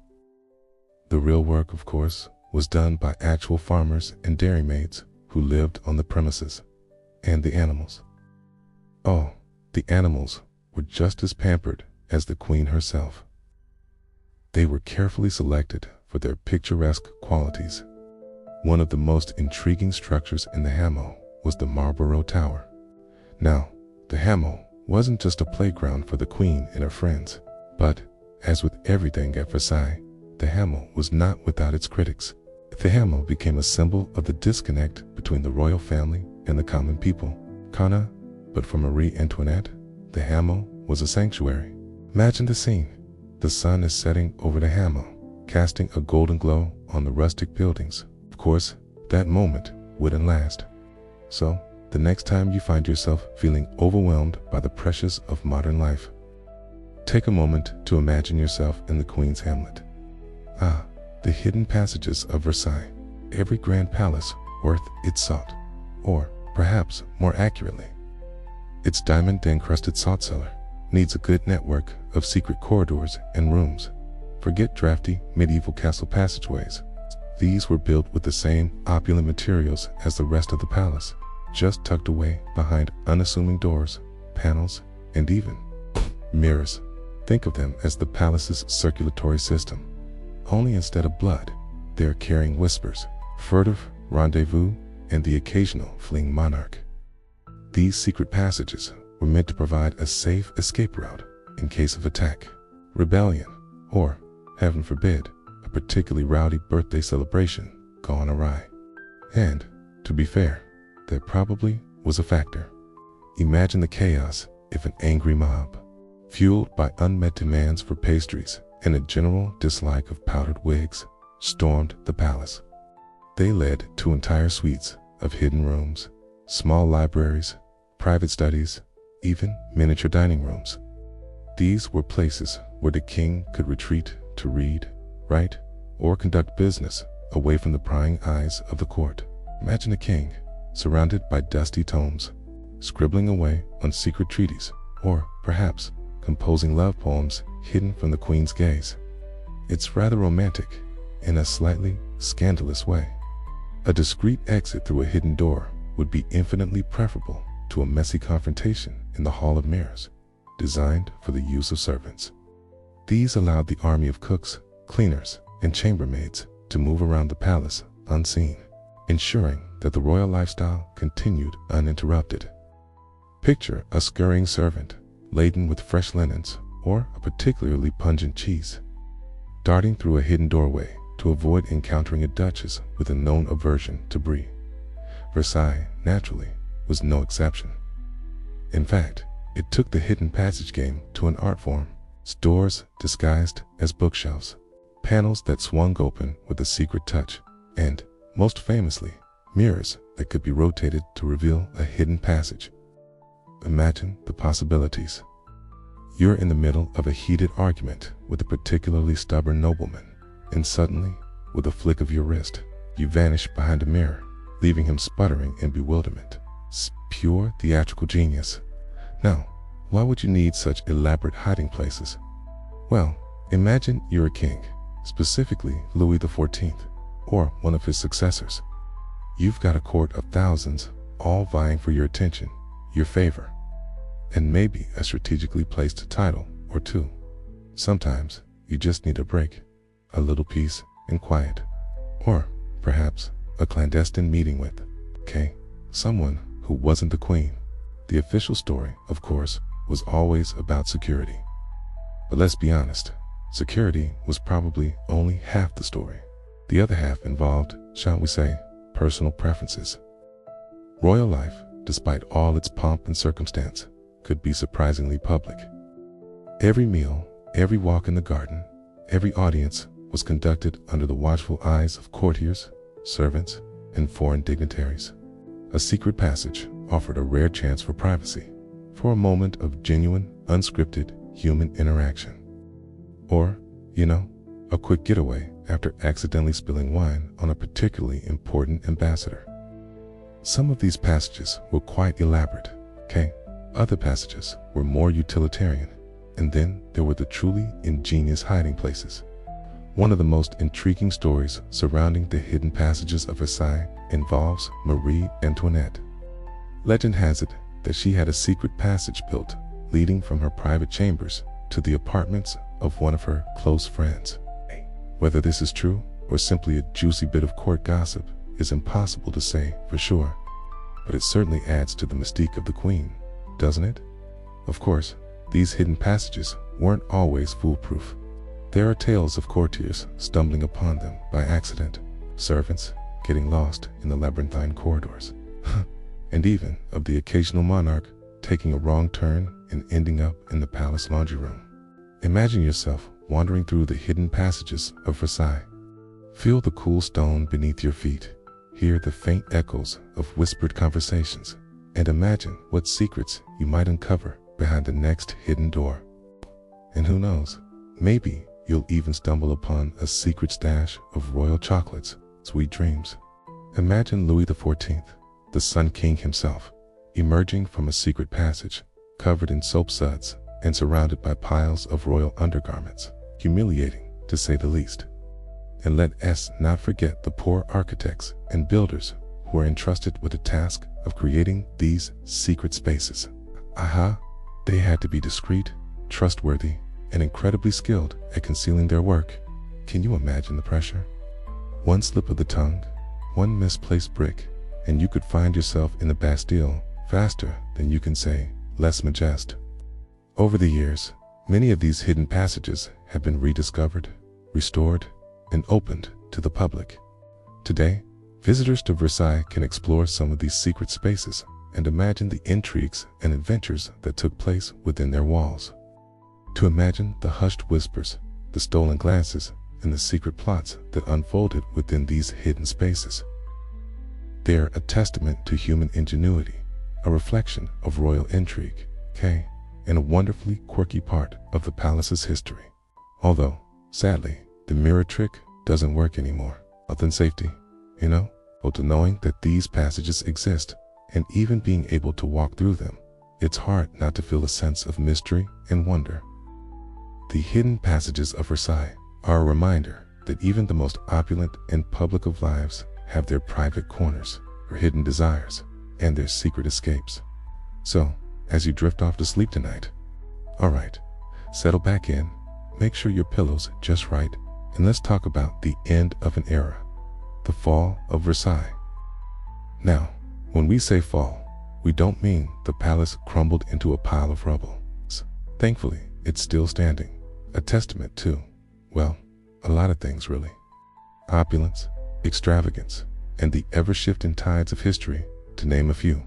A: The real work, of course, was done by actual farmers and dairymaids who lived on the premises. And the animals. Oh, the animals were just as pampered as the queen herself. They were carefully selected for their picturesque qualities. One of the most intriguing structures in the Hamlet was the Marlborough Tower. Now, the Hamlet wasn't just a playground for the Queen and her friends, but, as with everything at Versailles, the Hamlet was not without its critics. The Hamlet became a symbol of the disconnect between the royal family and the common people. But for Marie Antoinette, the Hamlet was a sanctuary. Imagine the scene. The sun is setting over the Hamlet, casting a golden glow on the rustic buildings. Of course, that moment wouldn't last. So, the next time you find yourself feeling overwhelmed by the pressures of modern life, take a moment to imagine yourself in the Queen's Hamlet. The hidden passages of Versailles. Every grand palace worth its salt, or perhaps more accurately, its diamond-encrusted salt cellar needs a good network of secret corridors and rooms. Forget drafty medieval castle passageways. These were built with the same opulent materials as the rest of the palace, just tucked away behind unassuming doors, panels, and even mirrors. Think of them as the palace's circulatory system. Only instead of blood, they are carrying whispers, furtive rendezvous, and the occasional fleeing monarch. These secret passages were meant to provide a safe escape route in case of attack, rebellion, or, heaven forbid, a particularly rowdy birthday celebration gone awry. And, to be fair, that probably was a factor. Imagine the chaos if an angry mob, fueled by unmet demands for pastries and a general dislike of powdered wigs, stormed the palace. They led to entire suites of hidden rooms, small libraries, private studies, even miniature dining rooms. These were places where the king could retreat to read, write, or conduct business away from the prying eyes of the court. Imagine a king surrounded by dusty tomes, scribbling away on secret treaties, or perhaps composing love poems hidden from the queen's gaze. It's rather romantic in a slightly scandalous way. A discreet exit through a hidden door would be infinitely preferable to a messy confrontation in the Hall of Mirrors, designed for the use of servants. These allowed the army of cooks, cleaners, and chambermaids to move around the palace unseen, ensuring that the royal lifestyle continued uninterrupted. Picture a scurrying servant, laden with fresh linens or a particularly pungent cheese, darting through a hidden doorway to avoid encountering a duchess with a known aversion to brie. Versailles, naturally, was no exception. In fact, it took the hidden passage game to an art form. Doors disguised as bookshelves, panels that swung open with a secret touch, and, most famously, mirrors that could be rotated to reveal a hidden passage. Imagine the possibilities. You're in the middle of a heated argument with a particularly stubborn nobleman, and suddenly, with a flick of your wrist, you vanish behind a mirror, leaving him sputtering in bewilderment. It's pure theatrical genius. Now, why would you need such elaborate hiding places? Well, imagine you're a king, specifically Louis XIV, or one of his successors. You've got a court of thousands, all vying for your attention, your favor, and maybe a strategically placed title or two. Sometimes you just need a break, a little peace and quiet, or perhaps a clandestine meeting with, someone who wasn't the queen. The official story, of course, was always about security. But let's be honest, security was probably only half the story. The other half involved, shall we say, personal preferences. Royal life, despite all its pomp and circumstance, could be surprisingly public. Every meal, every walk in the garden, every audience was conducted under the watchful eyes of courtiers, servants, and foreign dignitaries. A secret passage offered a rare chance for privacy, for a moment of genuine, unscripted human interaction. Or, a quick getaway after accidentally spilling wine on a particularly important ambassador. Some of these passages were quite elaborate, Other passages were more utilitarian, and then there were the truly ingenious hiding places. One of the most intriguing stories surrounding the hidden passages of Versailles involves Marie Antoinette. Legend has it that she had a secret passage built leading from her private chambers to the apartments of one of her close friends. Whether this is true or simply a juicy bit of court gossip is impossible to say for sure, but it certainly adds to the mystique of the queen, doesn't it? Of course, these hidden passages weren't always foolproof. There are tales of courtiers stumbling upon them by accident, servants getting lost in the labyrinthine corridors, and even of the occasional monarch taking a wrong turn and ending up in the palace laundry room. Imagine yourself wandering through the hidden passages of Versailles. Feel the cool stone beneath your feet, hear the faint echoes of whispered conversations, and imagine what secrets you might uncover behind the next hidden door. And who knows, maybe you'll even stumble upon a secret stash of royal chocolates, sweet dreams. Imagine Louis XIV, the Sun King himself, emerging from a secret passage, covered in soap suds and surrounded by piles of royal undergarments. Humiliating, to say the least. And let us not forget the poor architects and builders who are entrusted with the task of creating these secret spaces. Aha! They had to be discreet, trustworthy, and incredibly skilled at concealing their work. Can you imagine the pressure? One slip of the tongue, one misplaced brick, and you could find yourself in the Bastille faster than you can say, "Les Majestes." Over the years, many of these hidden passages have been rediscovered, restored, and opened to the public. Today, visitors to Versailles can explore some of these secret spaces and imagine the intrigues and adventures that took place within their walls. To imagine the hushed whispers, the stolen glances, and the secret plots that unfolded within these hidden spaces. They're a testament to human ingenuity, a reflection of royal intrigue, and a wonderfully quirky part of the palace's history. Although, sadly, the mirror trick doesn't work anymore. Health and safety, to knowing that these passages exist and even being able to walk through them, it's hard not to feel a sense of mystery and wonder. The hidden passages of Versailles are a reminder that even the most opulent and public of lives have their private corners, their hidden desires, and their secret escapes. So, as you drift off to sleep tonight, alright, settle back in, make sure your pillow's just right, and let's talk about the end of an era, the fall of Versailles. Now, when we say fall, we don't mean the palace crumbled into a pile of rubble. Thankfully, it's still standing, a testament to, well, a lot of things really. Opulence, extravagance, and the ever-shifting tides of history, to name a few.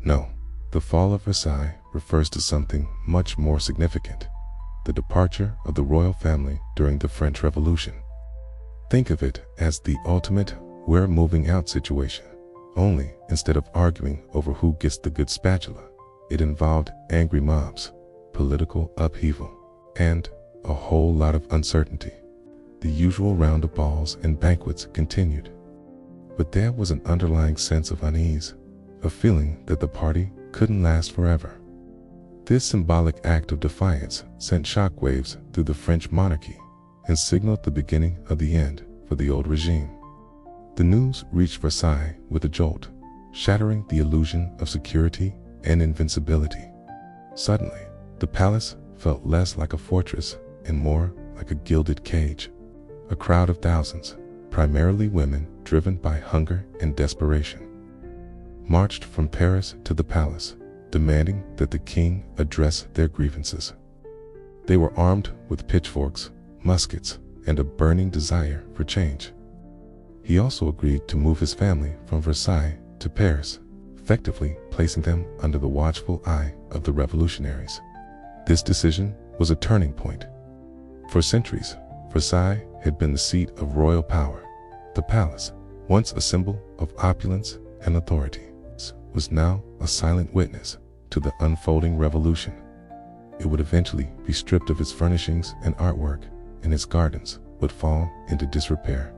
A: No, the fall of Versailles refers to something much more significant, the departure of the royal family during the French Revolution. Think of it as the ultimate "we're moving out" situation, only instead of arguing over who gets the good spatula, it involved angry mobs, political upheaval, and a whole lot of uncertainty. The usual round of balls and banquets continued, but there was an underlying sense of unease, a feeling that the party couldn't last forever. This symbolic act of defiance sent shockwaves through the French monarchy and signaled the beginning of the end for the old regime. The news reached Versailles with a jolt, shattering the illusion of security and invincibility. Suddenly, the palace felt less like a fortress and more like a gilded cage. A crowd of thousands, primarily women driven by hunger and desperation, marched from Paris to the palace, demanding that the king address their grievances. They were armed with pitchforks, muskets, and a burning desire for change. He also agreed to move his family from Versailles to Paris, effectively placing them under the watchful eye of the revolutionaries. This decision was a turning point. For centuries, Versailles had been the seat of royal power. The palace, once a symbol of opulence and authority, was now a silent witness to the unfolding revolution. It would eventually be stripped of its furnishings and artwork, and its gardens would fall into disrepair.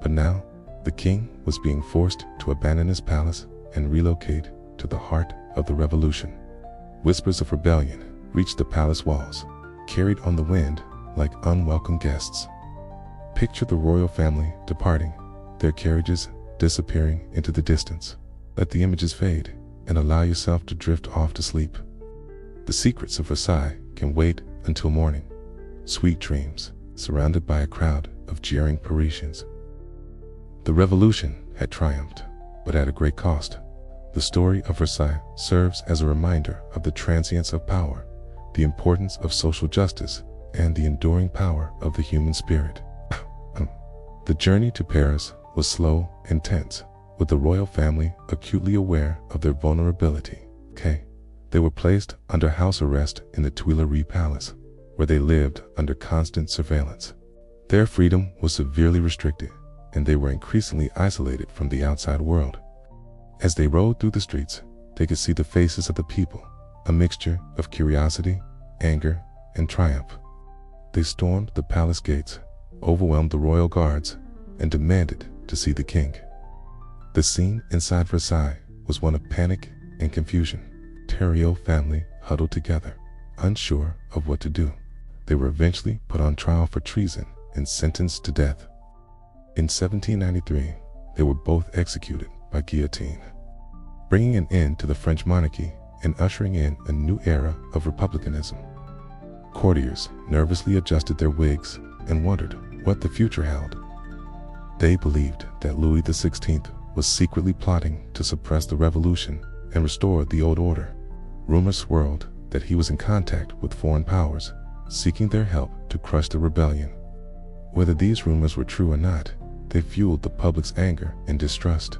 A: But now, the king was being forced to abandon his palace and relocate to the heart of the revolution. Whispers of rebellion reached the palace walls, carried on the wind like unwelcome guests. Picture the royal family departing, their carriages disappearing into the distance. Let the images fade and allow yourself to drift off to sleep. The secrets of Versailles can wait until morning. Sweet dreams, surrounded by a crowd of jeering Parisians. The revolution had triumphed, but at a great cost. The story of Versailles serves as a reminder of the transience of power, the importance of social justice, and the enduring power of the human spirit. The journey to Paris was slow and tense, with the royal family acutely aware of their vulnerability. They were placed under house arrest in the Tuileries Palace, where they lived under constant surveillance. Their freedom was severely restricted, and they were increasingly isolated from the outside world. As they rode through the streets, they could see the faces of the people, a mixture of curiosity, anger, and triumph. They stormed the palace gates, overwhelmed the royal guards, and demanded to see the king. The scene inside Versailles was one of panic and confusion. The royal family huddled together, unsure of what to do. They were eventually put on trial for treason and sentenced to death. In 1793, they were both executed by guillotine, bringing an end to the French monarchy and ushering in a new era of republicanism. Courtiers nervously adjusted their wigs and wondered what the future held. They believed that Louis XVI was secretly plotting to suppress the revolution and restore the old order. Rumors swirled that he was in contact with foreign powers, seeking their help to crush the rebellion. Whether these rumors were true or not, they fueled the public's anger and distrust.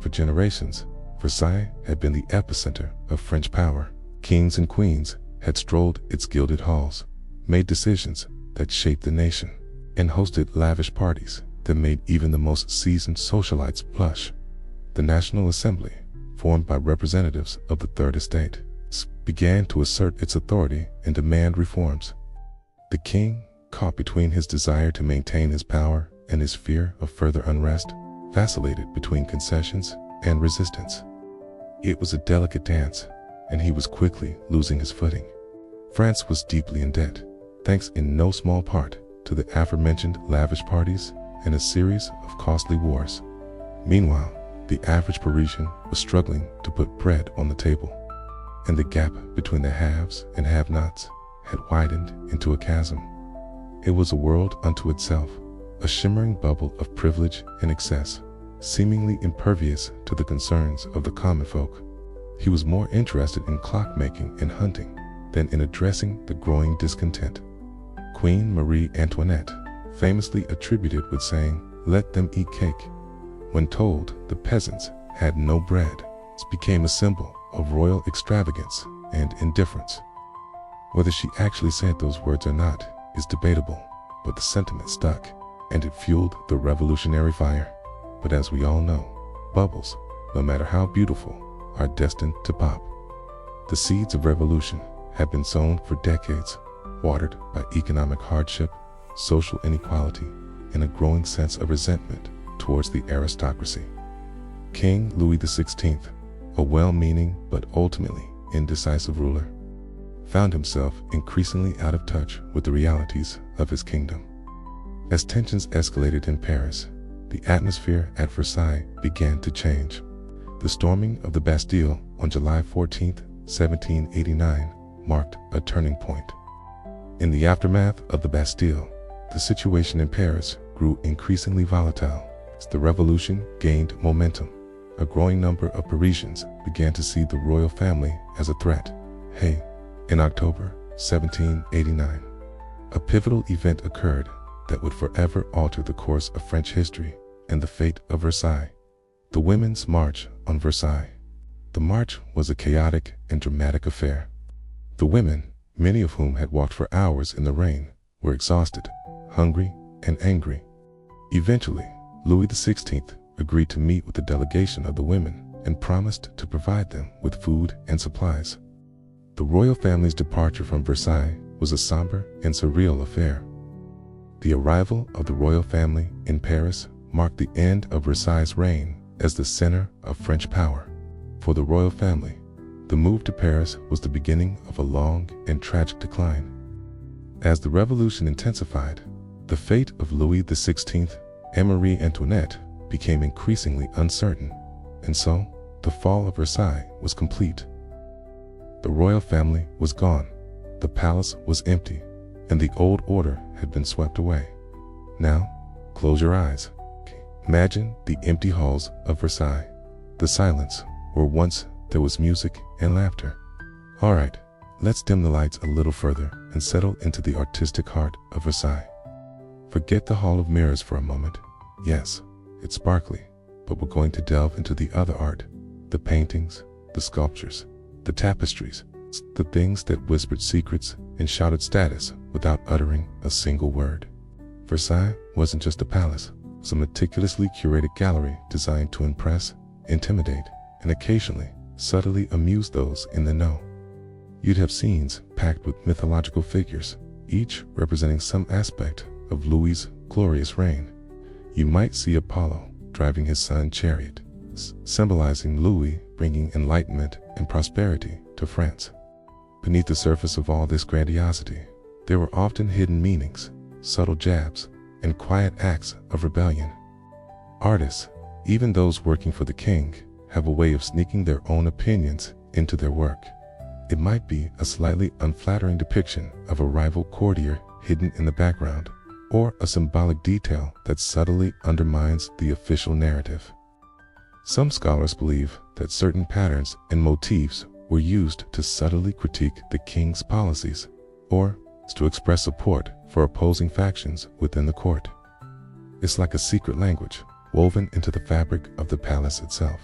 A: For generations, Versailles had been the epicenter of French power. Kings and queens had strolled its gilded halls, made decisions that shaped the nation, and hosted lavish parties that made even the most seasoned socialites blush. The National Assembly, formed by representatives of the Third Estate, began to assert its authority and demand reforms. The king, caught between his desire to maintain his power and his fear of further unrest, vacillated between concessions and resistance. It was a delicate dance, and he was quickly losing his footing. France was deeply in debt, thanks in no small part to the aforementioned lavish parties and a series of costly wars. Meanwhile, the average Parisian was struggling to put bread on the table, and the gap between the haves and have-nots had widened into a chasm. It was a world unto itself, a shimmering bubble of privilege and excess, seemingly impervious to the concerns of the common folk. He was more interested in clockmaking and hunting than in addressing the growing discontent. Queen Marie Antoinette famously attributed with saying, "Let them eat cake," when told the peasants had no bread. This became a symbol of royal extravagance and indifference. Whether she actually said those words or not is debatable, but the sentiment stuck, and it fueled the revolutionary fire. But as we all know, bubbles, no matter how beautiful, are destined to pop. The seeds of revolution have been sown for decades, watered by economic hardship, social inequality, and a growing sense of resentment towards the aristocracy. King Louis XVI, a well-meaning but ultimately indecisive ruler, found himself increasingly out of touch with the realities of his kingdom. As tensions escalated in Paris, the atmosphere at Versailles began to change. The storming of the Bastille on July 14, 1789, marked a turning point. In the aftermath of the Bastille, the situation in Paris grew increasingly volatile. As the revolution gained momentum, a growing number of Parisians began to see the royal family as a threat. In October 1789, a pivotal event occurred that would forever alter the course of French history and the fate of Versailles: the Women's March on Versailles. The march was a chaotic and dramatic affair. The women, many of whom had walked for hours in the rain, were exhausted, hungry, and angry. Eventually, Louis XVI agreed to meet with the delegation of the women and promised to provide them with food and supplies. The royal family's departure from Versailles was a somber and surreal affair. The arrival of the royal family in Paris marked the end of Versailles' reign as the center of French power. For the royal family, the move to Paris was the beginning of a long and tragic decline. As the revolution intensified, the fate of Louis XVI and Marie Antoinette became increasingly uncertain, and so the fall of Versailles was complete. The royal family was gone, the palace was empty, and the old order had been swept away. Now, close your eyes. Imagine the empty halls of Versailles, the silence where once there was music and laughter. Alright, let's dim the lights a little further and settle into the artistic heart of Versailles. Forget the Hall of Mirrors for a moment. Yes, it's sparkly, but we're going to delve into the other art, the paintings, the sculptures, the tapestries, the things that whispered secrets and shouted status without uttering a single word. Versailles wasn't just a palace, it was a meticulously curated gallery designed to impress, intimidate, and occasionally subtly amuse those in the know. You'd have scenes packed with mythological figures, each representing some aspect of Louis's glorious reign. You might see Apollo driving his sun chariot, symbolizing Louis bringing enlightenment and prosperity to France. Beneath the surface of all this grandiosity, there were often hidden meanings, subtle jabs, and quiet acts of rebellion. Artists, even those working for the king, have a way of sneaking their own opinions into their work. It might be a slightly unflattering depiction of a rival courtier hidden in the background, or a symbolic detail that subtly undermines the official narrative. Some scholars believe that certain patterns and motifs were used to subtly critique the king's policies, or to express support for opposing factions within the court. It's like a secret language woven into the fabric of the palace itself.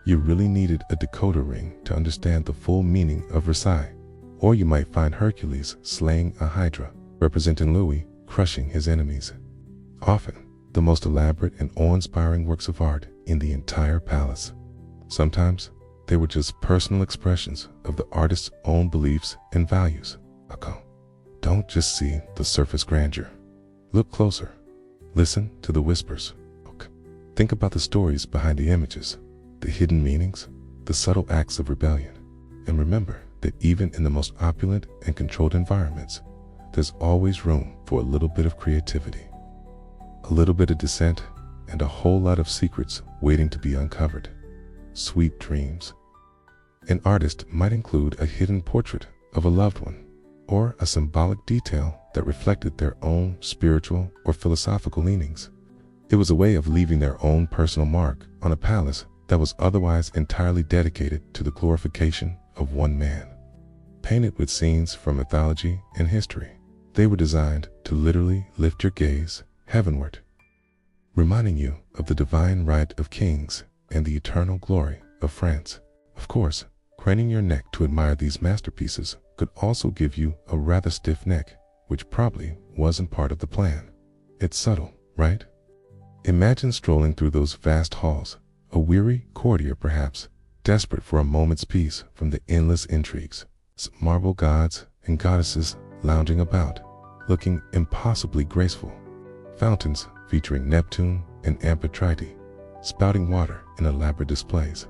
A: You really needed a decoder ring to understand the full meaning of Versailles, or you might find Hercules slaying a hydra, representing Louis crushing his enemies. Often, the most elaborate and awe-inspiring works of art in the entire palace. Sometimes, they were just personal expressions of the artist's own beliefs and values. Don't just see the surface grandeur. Look closer. Listen to the whispers. Think about the stories behind the images, the hidden meanings, the subtle acts of rebellion. And remember that even in the most opulent and controlled environments, there's always room for a little bit of creativity, a little bit of dissent, and a whole lot of secrets waiting to be uncovered. Sweet dreams. An artist might include a hidden portrait of a loved one, or a symbolic detail that reflected their own spiritual or philosophical leanings. It was a way of leaving their own personal mark on a palace that was otherwise entirely dedicated to the glorification of one man. Painted with scenes from mythology and history, they were designed to literally lift your gaze heavenward, reminding you of the divine right of kings and the eternal glory of France. Of course, craning your neck to admire these masterpieces could also give you a rather stiff neck, which probably wasn't part of the plan. It's subtle, right? Imagine strolling through those vast halls, a weary courtier perhaps, desperate for a moment's peace from the endless intrigues. Marble gods and goddesses lounging about, looking impossibly graceful. Fountains featuring Neptune and Amphitrite, spouting water in elaborate displays.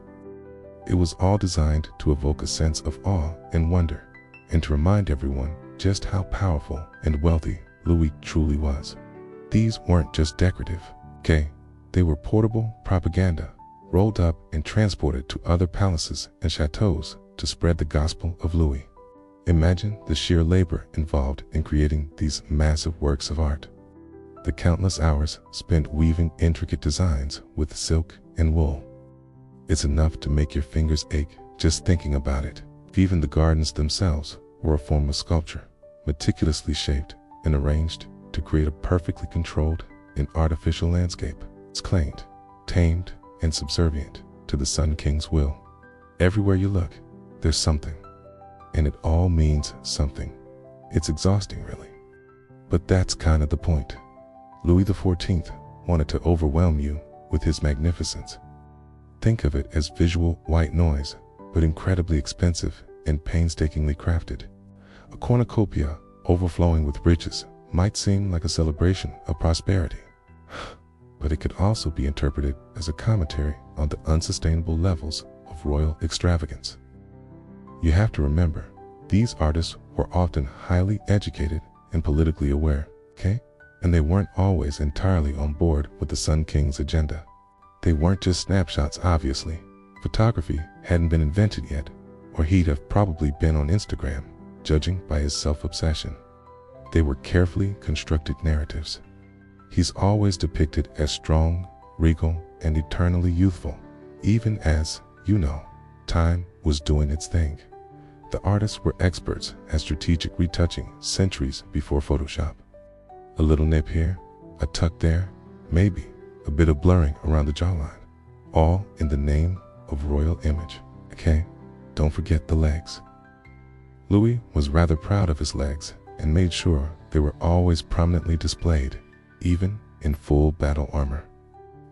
A: It was all designed to evoke a sense of awe and wonder, and to remind everyone just how powerful and wealthy Louis truly was. These weren't just decorative, they were portable propaganda, rolled up and transported to other palaces and chateaus to spread the gospel of Louis. Imagine the sheer labor involved in creating these massive works of art. The countless hours spent weaving intricate designs with silk and wool. It's enough to make your fingers ache just thinking about it. Even the gardens themselves were a form of sculpture, meticulously shaped and arranged to create a perfectly controlled and artificial landscape. It's claimed, tamed, and subservient to the Sun King's will. Everywhere you look, there's something. And it all means something. It's exhausting, really. But that's kind of the point. Louis XIV wanted to overwhelm you with his magnificence. Think of it as visual white noise, but incredibly expensive and painstakingly crafted. A cornucopia overflowing with riches might seem like a celebration of prosperity, but it could also be interpreted as a commentary on the unsustainable levels of royal extravagance. You have to remember, these artists were often highly educated and politically aware, and they weren't always entirely on board with the Sun King's agenda. They weren't just snapshots, obviously. Photography hadn't been invented yet, or he'd have probably been on Instagram, judging by his self-obsession. They were carefully constructed narratives. He's always depicted as strong, regal, and eternally youthful, even as, time was doing its thing. The artists were experts at strategic retouching centuries before Photoshop. A little nip here, a tuck there, maybe a bit of blurring around the jawline, all in the name of royal image. Okay, don't forget the legs. Louis was rather proud of his legs and made sure they were always prominently displayed, even in full battle armor.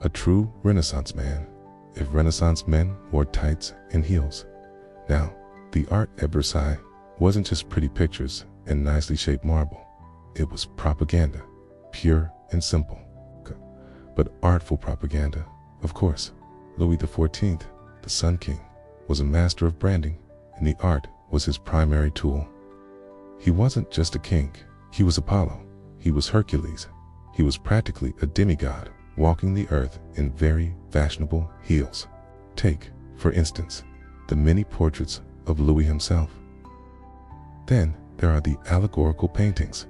A: A true Renaissance man, if Renaissance men wore tights and heels. Now, the art at Versailles wasn't just pretty pictures and nicely shaped marble. It was propaganda, pure and simple, but artful propaganda. Of course, Louis XIV, the Sun King, was a master of branding, and the art was his primary tool. He wasn't just a king, he was Apollo, he was Hercules, he was practically a demigod walking the earth in very fashionable heels. Take, for instance, the many portraits of Louis himself. Then there are the allegorical paintings.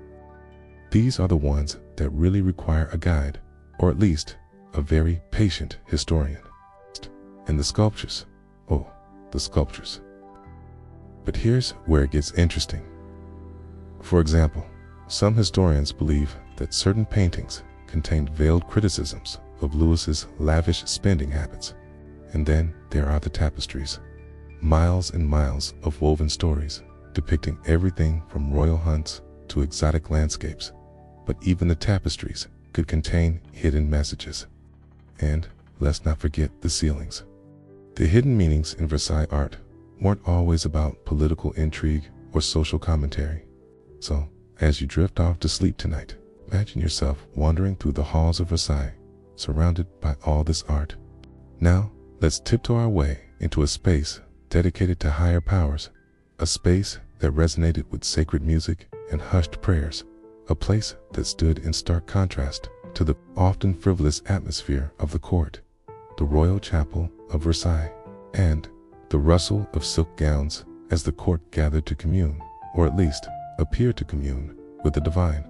A: These are the ones that really require a guide, or at least a very patient historian. And the sculptures, oh, the sculptures. But here's where it gets interesting. For example, some historians believe that certain paintings contained veiled criticisms of Louis's lavish spending habits. And then there are the tapestries. Miles and miles of woven stories depicting everything from royal hunts to exotic landscapes. But even the tapestries could contain hidden messages. And let's not forget the ceilings. The hidden meanings in Versailles art weren't always about political intrigue or social commentary. So, as you drift off to sleep tonight, imagine yourself wandering through the halls of Versailles, surrounded by all this art. Now, let's tiptoe our way into a space dedicated to higher powers, a space that resonated with sacred music and hushed prayers, a place that stood in stark contrast to the often frivolous atmosphere of the court, the royal chapel of Versailles, and the rustle of silk gowns as the court gathered to commune, or at least appeared to commune, with the divine.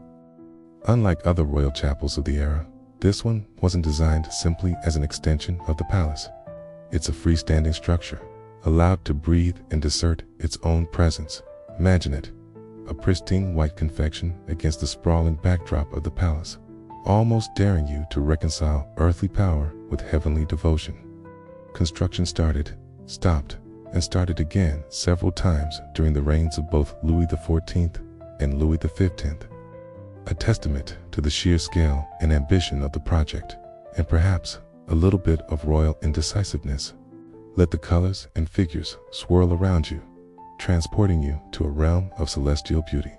A: Unlike other royal chapels of the era, this one wasn't designed simply as an extension of the palace. It's a freestanding structure, allowed to breathe and assert its own presence. Imagine it, a pristine white confection against the sprawling backdrop of the palace, almost daring you to reconcile earthly power with heavenly devotion. Construction started, stopped, and started again several times during the reigns of both Louis XIV and Louis XV, a testament to the sheer scale and ambition of the project, and perhaps a little bit of royal indecisiveness. Let the colors and figures swirl around you, transporting you to a realm of celestial beauty.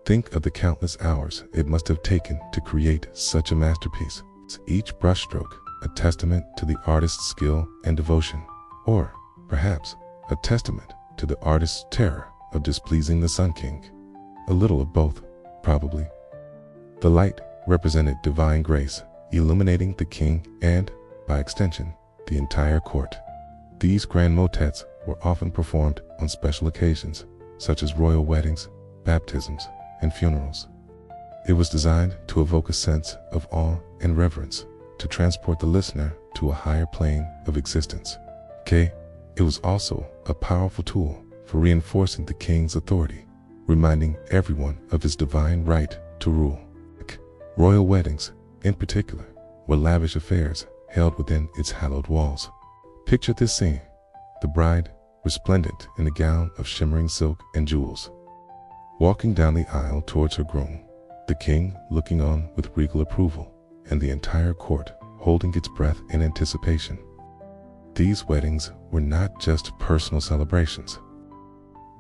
A: Think of the countless hours it must have taken to create such a masterpiece. Each brushstroke a testament to the artist's skill and devotion, or perhaps a testament to the artist's terror of displeasing the Sun King. A little of both, probably. The light represented divine grace, illuminating the king and, by extension, the entire court. These grand motets were often performed on special occasions, such as royal weddings, baptisms, and funerals. It was designed to evoke a sense of awe and reverence, to transport the listener to a higher plane of existence. It was also a powerful tool for reinforcing the king's authority, reminding everyone of his divine right to rule. Royal weddings, in particular, were lavish affairs held within its hallowed walls. Picture this scene, the bride, resplendent in a gown of shimmering silk and jewels, walking down the aisle towards her groom, the king looking on with regal approval, and the entire court holding its breath in anticipation. These weddings were not just personal celebrations.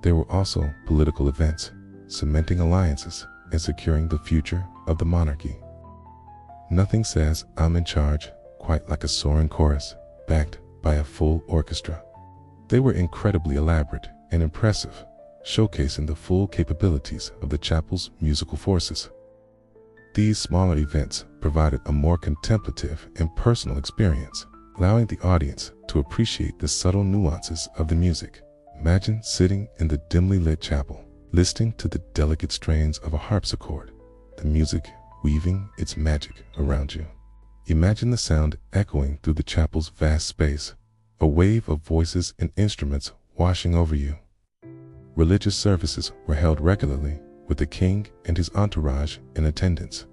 A: They were also political events, cementing alliances and securing the future of the monarchy. Nothing says "I'm in charge" quite like a soaring chorus, backed by a full orchestra. They were incredibly elaborate and impressive, showcasing the full capabilities of the chapel's musical forces. These smaller events provided a more contemplative and personal experience, allowing the audience to appreciate the subtle nuances of the music. Imagine sitting in the dimly lit chapel, listening to the delicate strains of a harpsichord, the music weaving its magic around you. Imagine the sound echoing through the chapel's vast space, a wave of voices and instruments washing over you. Religious services were held regularly, with the king and his entourage in attendance.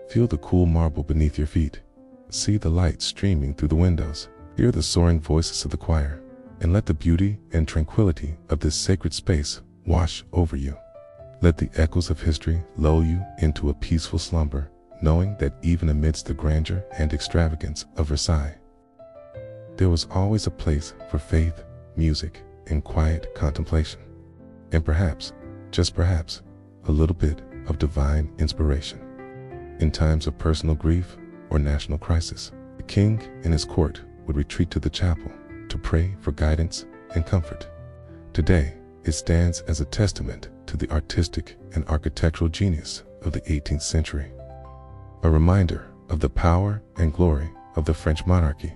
A: Feel the cool marble beneath your feet. See the light streaming through the windows. Hear the soaring voices of the choir, and let the beauty and tranquility of this sacred space wash over you. Let the echoes of history lull you into a peaceful slumber, knowing that even amidst the grandeur and extravagance of Versailles, there was always a place for faith, music, and quiet contemplation. And perhaps, just perhaps, a little bit of divine inspiration. In times of personal grief or national crisis, the king and his court would retreat to the chapel to pray for guidance and comfort. Today, it stands as a testament to the artistic and architectural genius of the 18th century, a reminder of the power and glory of the French monarchy.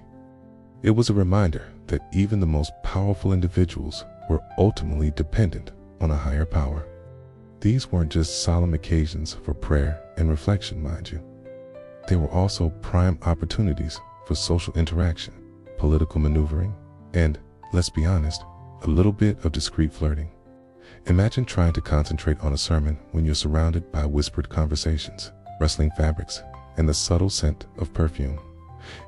A: It was a reminder that even the most powerful individuals were ultimately dependent on a higher power. These weren't just solemn occasions for prayer and reflection, mind you. They were also prime opportunities for social interaction, political maneuvering, and, let's be honest, a little bit of discreet flirting. Imagine trying to concentrate on a sermon when you're surrounded by whispered conversations, rustling fabrics, and the subtle scent of perfume.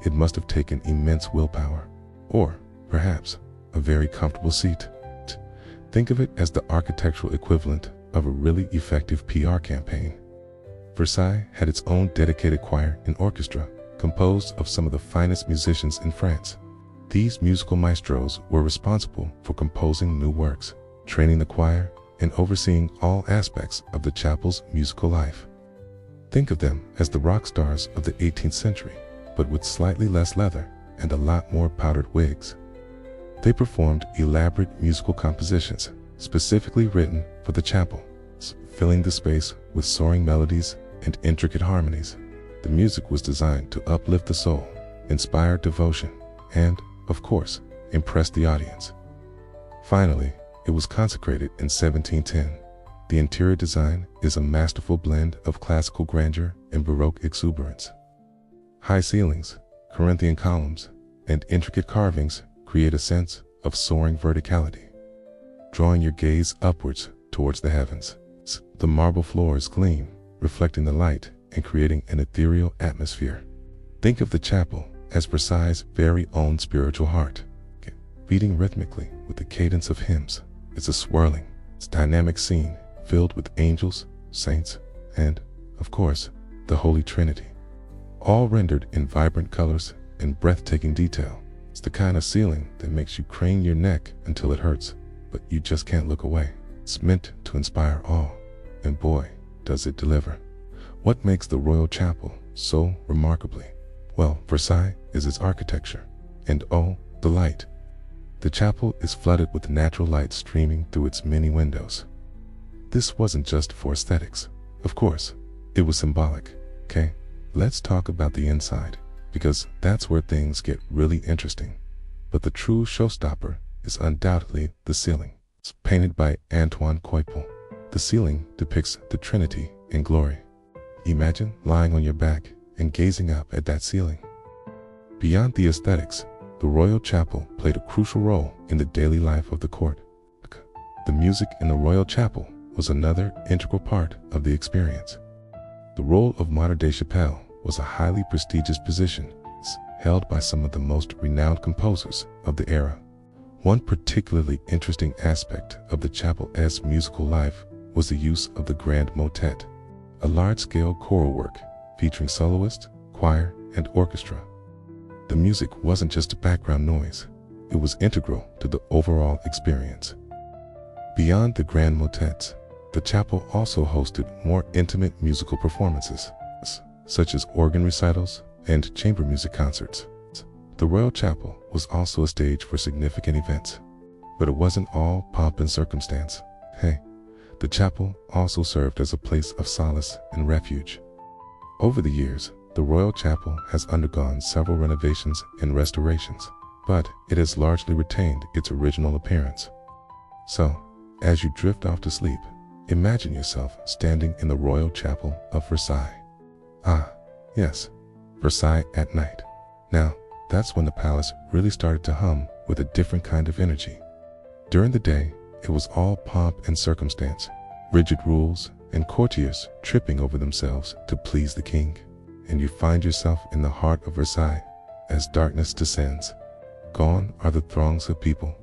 A: It must have taken immense willpower, or perhaps a very comfortable seat. Think of it as the architectural equivalent of a really effective PR campaign. Versailles had its own dedicated choir and orchestra, composed of some of the finest musicians in France. These musical maestros were responsible for composing new works, training the choir, and overseeing all aspects of the chapel's musical life. Think of them as the rock stars of the 18th century, but with slightly less leather and a lot more powdered wigs. They performed elaborate musical compositions, specifically written for the chapel, filling the space with soaring melodies and intricate harmonies. The music was designed to uplift the soul, inspire devotion, and, of course, impress the audience. Finally, it was consecrated in 1710. The interior design is a masterful blend of classical grandeur and Baroque exuberance. High ceilings, Corinthian columns, and intricate carvings create a sense of soaring verticality, drawing your gaze upwards towards the heavens. The marble floors gleam, reflecting the light and creating an ethereal atmosphere. Think of the chapel as Versailles' very own spiritual heart, beating rhythmically with the cadence of hymns. It's a swirling, dynamic scene filled with angels, saints, and, of course, the Holy Trinity, all rendered in vibrant colors and breathtaking detail. It's the kind of ceiling that makes you crane your neck until it hurts, but you just can't look away. It's meant to inspire awe, and boy, does it deliver. What makes the Royal Chapel so remarkably? Well, Versailles is its architecture, and oh, the light. The chapel is flooded with natural light streaming through its many windows. This wasn't just for aesthetics. Of course, it was symbolic, okay? Let's talk about the inside, because that's where things get really interesting. But the true showstopper is undoubtedly the ceiling. It's painted by Antoinette. The ceiling depicts the Trinity in glory. Imagine lying on your back and gazing up at that ceiling. Beyond the aesthetics, the Royal Chapel played a crucial role in the daily life of the court. The music in the Royal Chapel was another integral part of the experience. The role of Maître de Chapelle was a highly prestigious position held by some of the most renowned composers of the era. One particularly interesting aspect of the chapel's musical life was the use of the grand motet, a large-scale choral work featuring soloist, choir, and orchestra. The music wasn't just a background noise, it was integral to the overall experience. Beyond the grand motets, the chapel also hosted more intimate musical performances, such as organ recitals and chamber music concerts. The Royal Chapel was also a stage for significant events, but it wasn't all pomp and circumstance. Hey, the chapel also served as a place of solace and refuge. Over the years, the Royal Chapel has undergone several renovations and restorations, but it has largely retained its original appearance. So, as you drift off to sleep, imagine yourself standing in the Royal Chapel of Versailles. Ah, yes, Versailles at night. Now, that's when the palace really started to hum with a different kind of energy. During the day, it was all pomp and circumstance, rigid rules, and courtiers tripping over themselves to please the king. And you find yourself in the heart of Versailles as darkness descends. Gone are the throngs of people.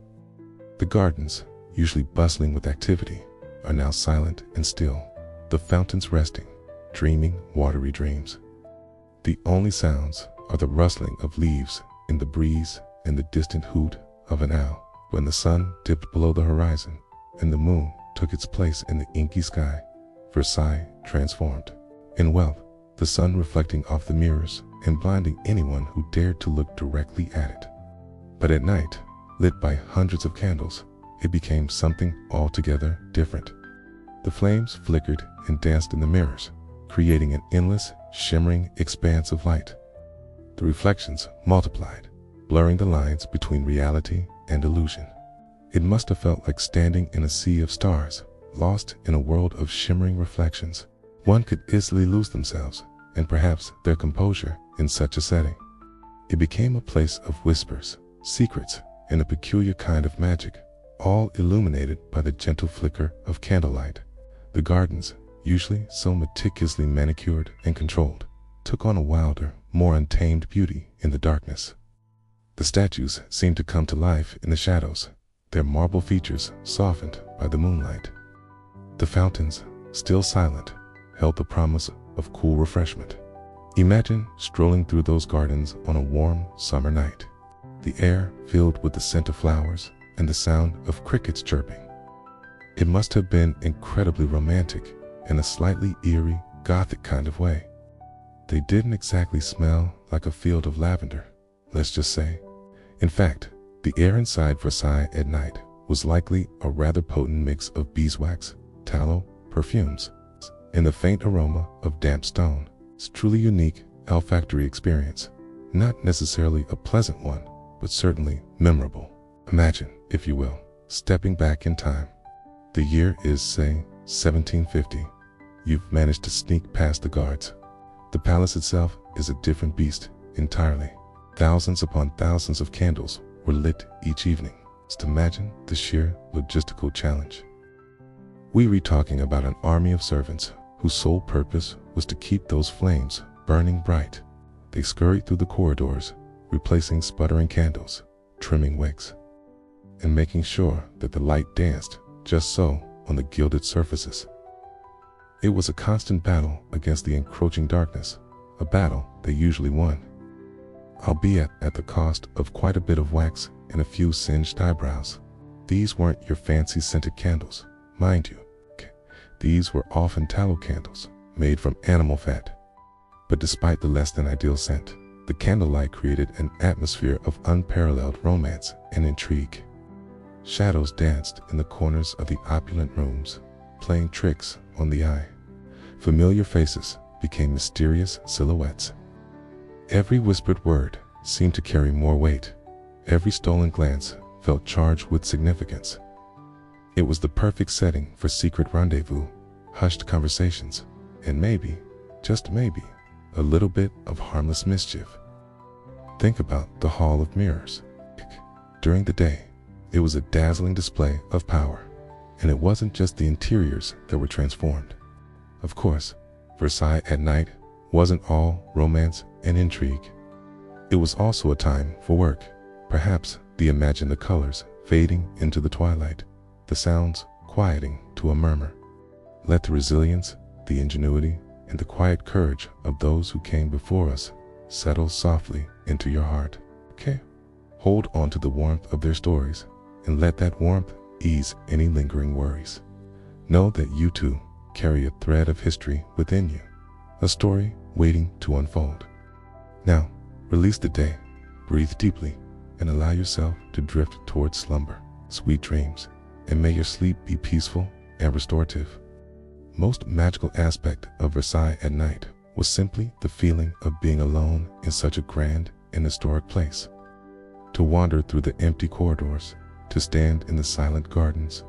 A: The gardens, usually bustling with activity, are now silent and still, the fountains resting, dreaming watery dreams. The only sounds are the rustling of leaves in the breeze and the distant hoot of an owl when the sun dipped below the horizon and the moon took its place in the inky sky. Versailles transformed. In wealth, the sun reflecting off the mirrors and blinding anyone who dared to look directly at it. But at night, lit by hundreds of candles, it became something altogether different. The flames flickered and danced in the mirrors, creating an endless, shimmering expanse of light. The reflections multiplied, blurring the lines between reality and illusion. It must have felt like standing in a sea of stars, lost in a world of shimmering reflections. One could easily lose themselves, and perhaps their composure, in such a setting. It became a place of whispers, secrets, and a peculiar kind of magic, all illuminated by the gentle flicker of candlelight. The gardens, usually so meticulously manicured and controlled, took on a wilder, more untamed beauty in the darkness. The statues seemed to come to life in the shadows, their marble features softened by the moonlight. The fountains, still silent, held the promise of cool refreshment. Imagine strolling through those gardens on a warm summer night, the air filled with the scent of flowers and the sound of crickets chirping. It must have been incredibly romantic in a slightly eerie, gothic kind of way. They didn't exactly smell like a field of lavender, let's just say. In fact, the air inside Versailles at night was likely a rather potent mix of beeswax, tallow, perfumes, and the faint aroma of damp stone. It's truly unique olfactory experience, not necessarily a pleasant one, but certainly memorable. Imagine, if you will, stepping back in time. The year is, say, 1750. You've managed to sneak past the guards. The palace itself is a different beast entirely. Thousands upon thousands of candles were lit each evening. Just imagine the sheer logistical challenge. We read talking about an army of servants whose sole purpose was to keep those flames burning bright. They scurried through the corridors, replacing sputtering candles, trimming wicks, and making sure that the light danced just so on the gilded surfaces. It was a constant battle against the encroaching darkness, a battle they usually won, albeit at the cost of quite a bit of wax and a few singed eyebrows. These weren't your fancy scented candles, mind you. These were often tallow candles, made from animal fat. But despite the less than ideal scent, the candlelight created an atmosphere of unparalleled romance and intrigue. Shadows danced in the corners of the opulent rooms, playing tricks on the eye. Familiar faces became mysterious silhouettes. Every whispered word seemed to carry more weight. Every stolen glance felt charged with significance. It was the perfect setting for secret rendezvous, hushed conversations, and maybe, just maybe, a little bit of harmless mischief. Think about the Hall of Mirrors. During the day, it was a dazzling display of power, and it wasn't just the interiors that were transformed. Of course, Versailles at night wasn't all romance and intrigue. It was also a time for work, perhaps imagine the colors fading into the twilight, the sounds quieting to a murmur. Let the resilience, the ingenuity, and the quiet courage of those who came before us settle softly into your heart. Okay? Hold on to the warmth of their stories, and let that warmth ease any lingering worries. Know that you too carry a thread of history within you, a story waiting to unfold. Now, release the day, breathe deeply, and allow yourself to drift towards slumber, sweet dreams, and may your sleep be peaceful and restorative. Most magical aspect of Versailles at night was simply the feeling of being alone in such a grand and historic place. To wander through the empty corridors, to stand in the silent gardens,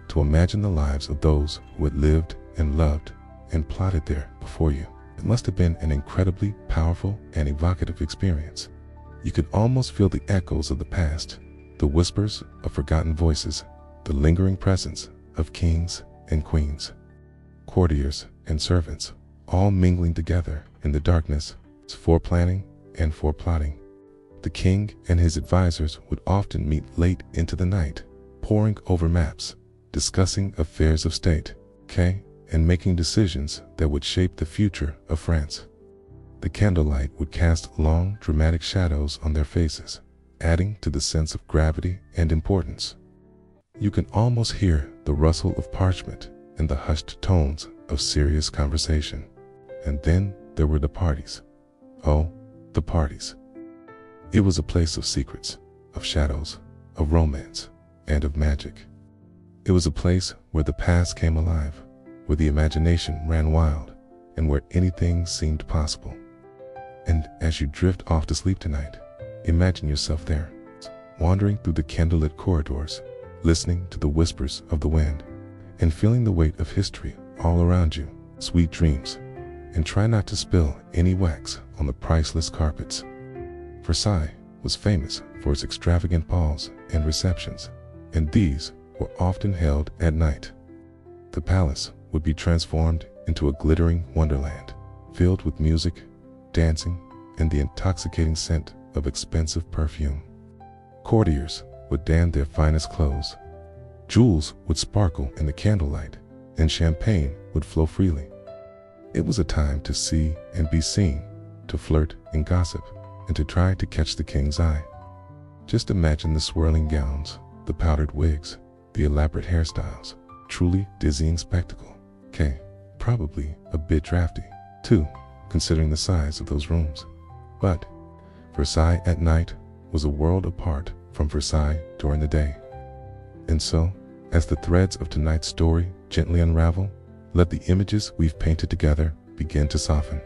A: to imagine the lives of those who had lived and loved and plotted there before you. It must have been an incredibly powerful and evocative experience. You could almost feel the echoes of the past, the whispers of forgotten voices, the lingering presence of kings and queens, courtiers and servants, all mingling together in the darkness, foreplanning and foreplotting. The king and his advisors would often meet late into the night, poring over maps, discussing affairs of state, and making decisions that would shape the future of France. The candlelight would cast long, dramatic shadows on their faces, adding to the sense of gravity and importance. You can almost hear the rustle of parchment and the hushed tones of serious conversation. And then there were the parties. Oh, the parties. It was a place of secrets, of shadows, of romance, and of magic. It was a place where the past came alive, where the imagination ran wild, and where anything seemed possible. And as you drift off to sleep tonight, imagine yourself there, wandering through the candlelit corridors, listening to the whispers of the wind, and feeling the weight of history all around you. Sweet dreams, and try not to spill any wax on the priceless carpets. Versailles was famous for its extravagant balls and receptions, and these were often held at night. The palace would be transformed into a glittering wonderland, filled with music, dancing, and the intoxicating scent of expensive perfume. Courtiers would don their finest clothes. Jewels would sparkle in the candlelight, and champagne would flow freely. It was a time to see and be seen, to flirt and gossip, and to try to catch the king's eye. Just imagine the swirling gowns, the powdered wigs, the elaborate hairstyles. Truly dizzying spectacle. Probably a bit drafty, too, considering the size of those rooms. But Versailles at night was a world apart from Versailles during the day. And so, as the threads of tonight's story gently unravel, let the images we've painted together begin to soften.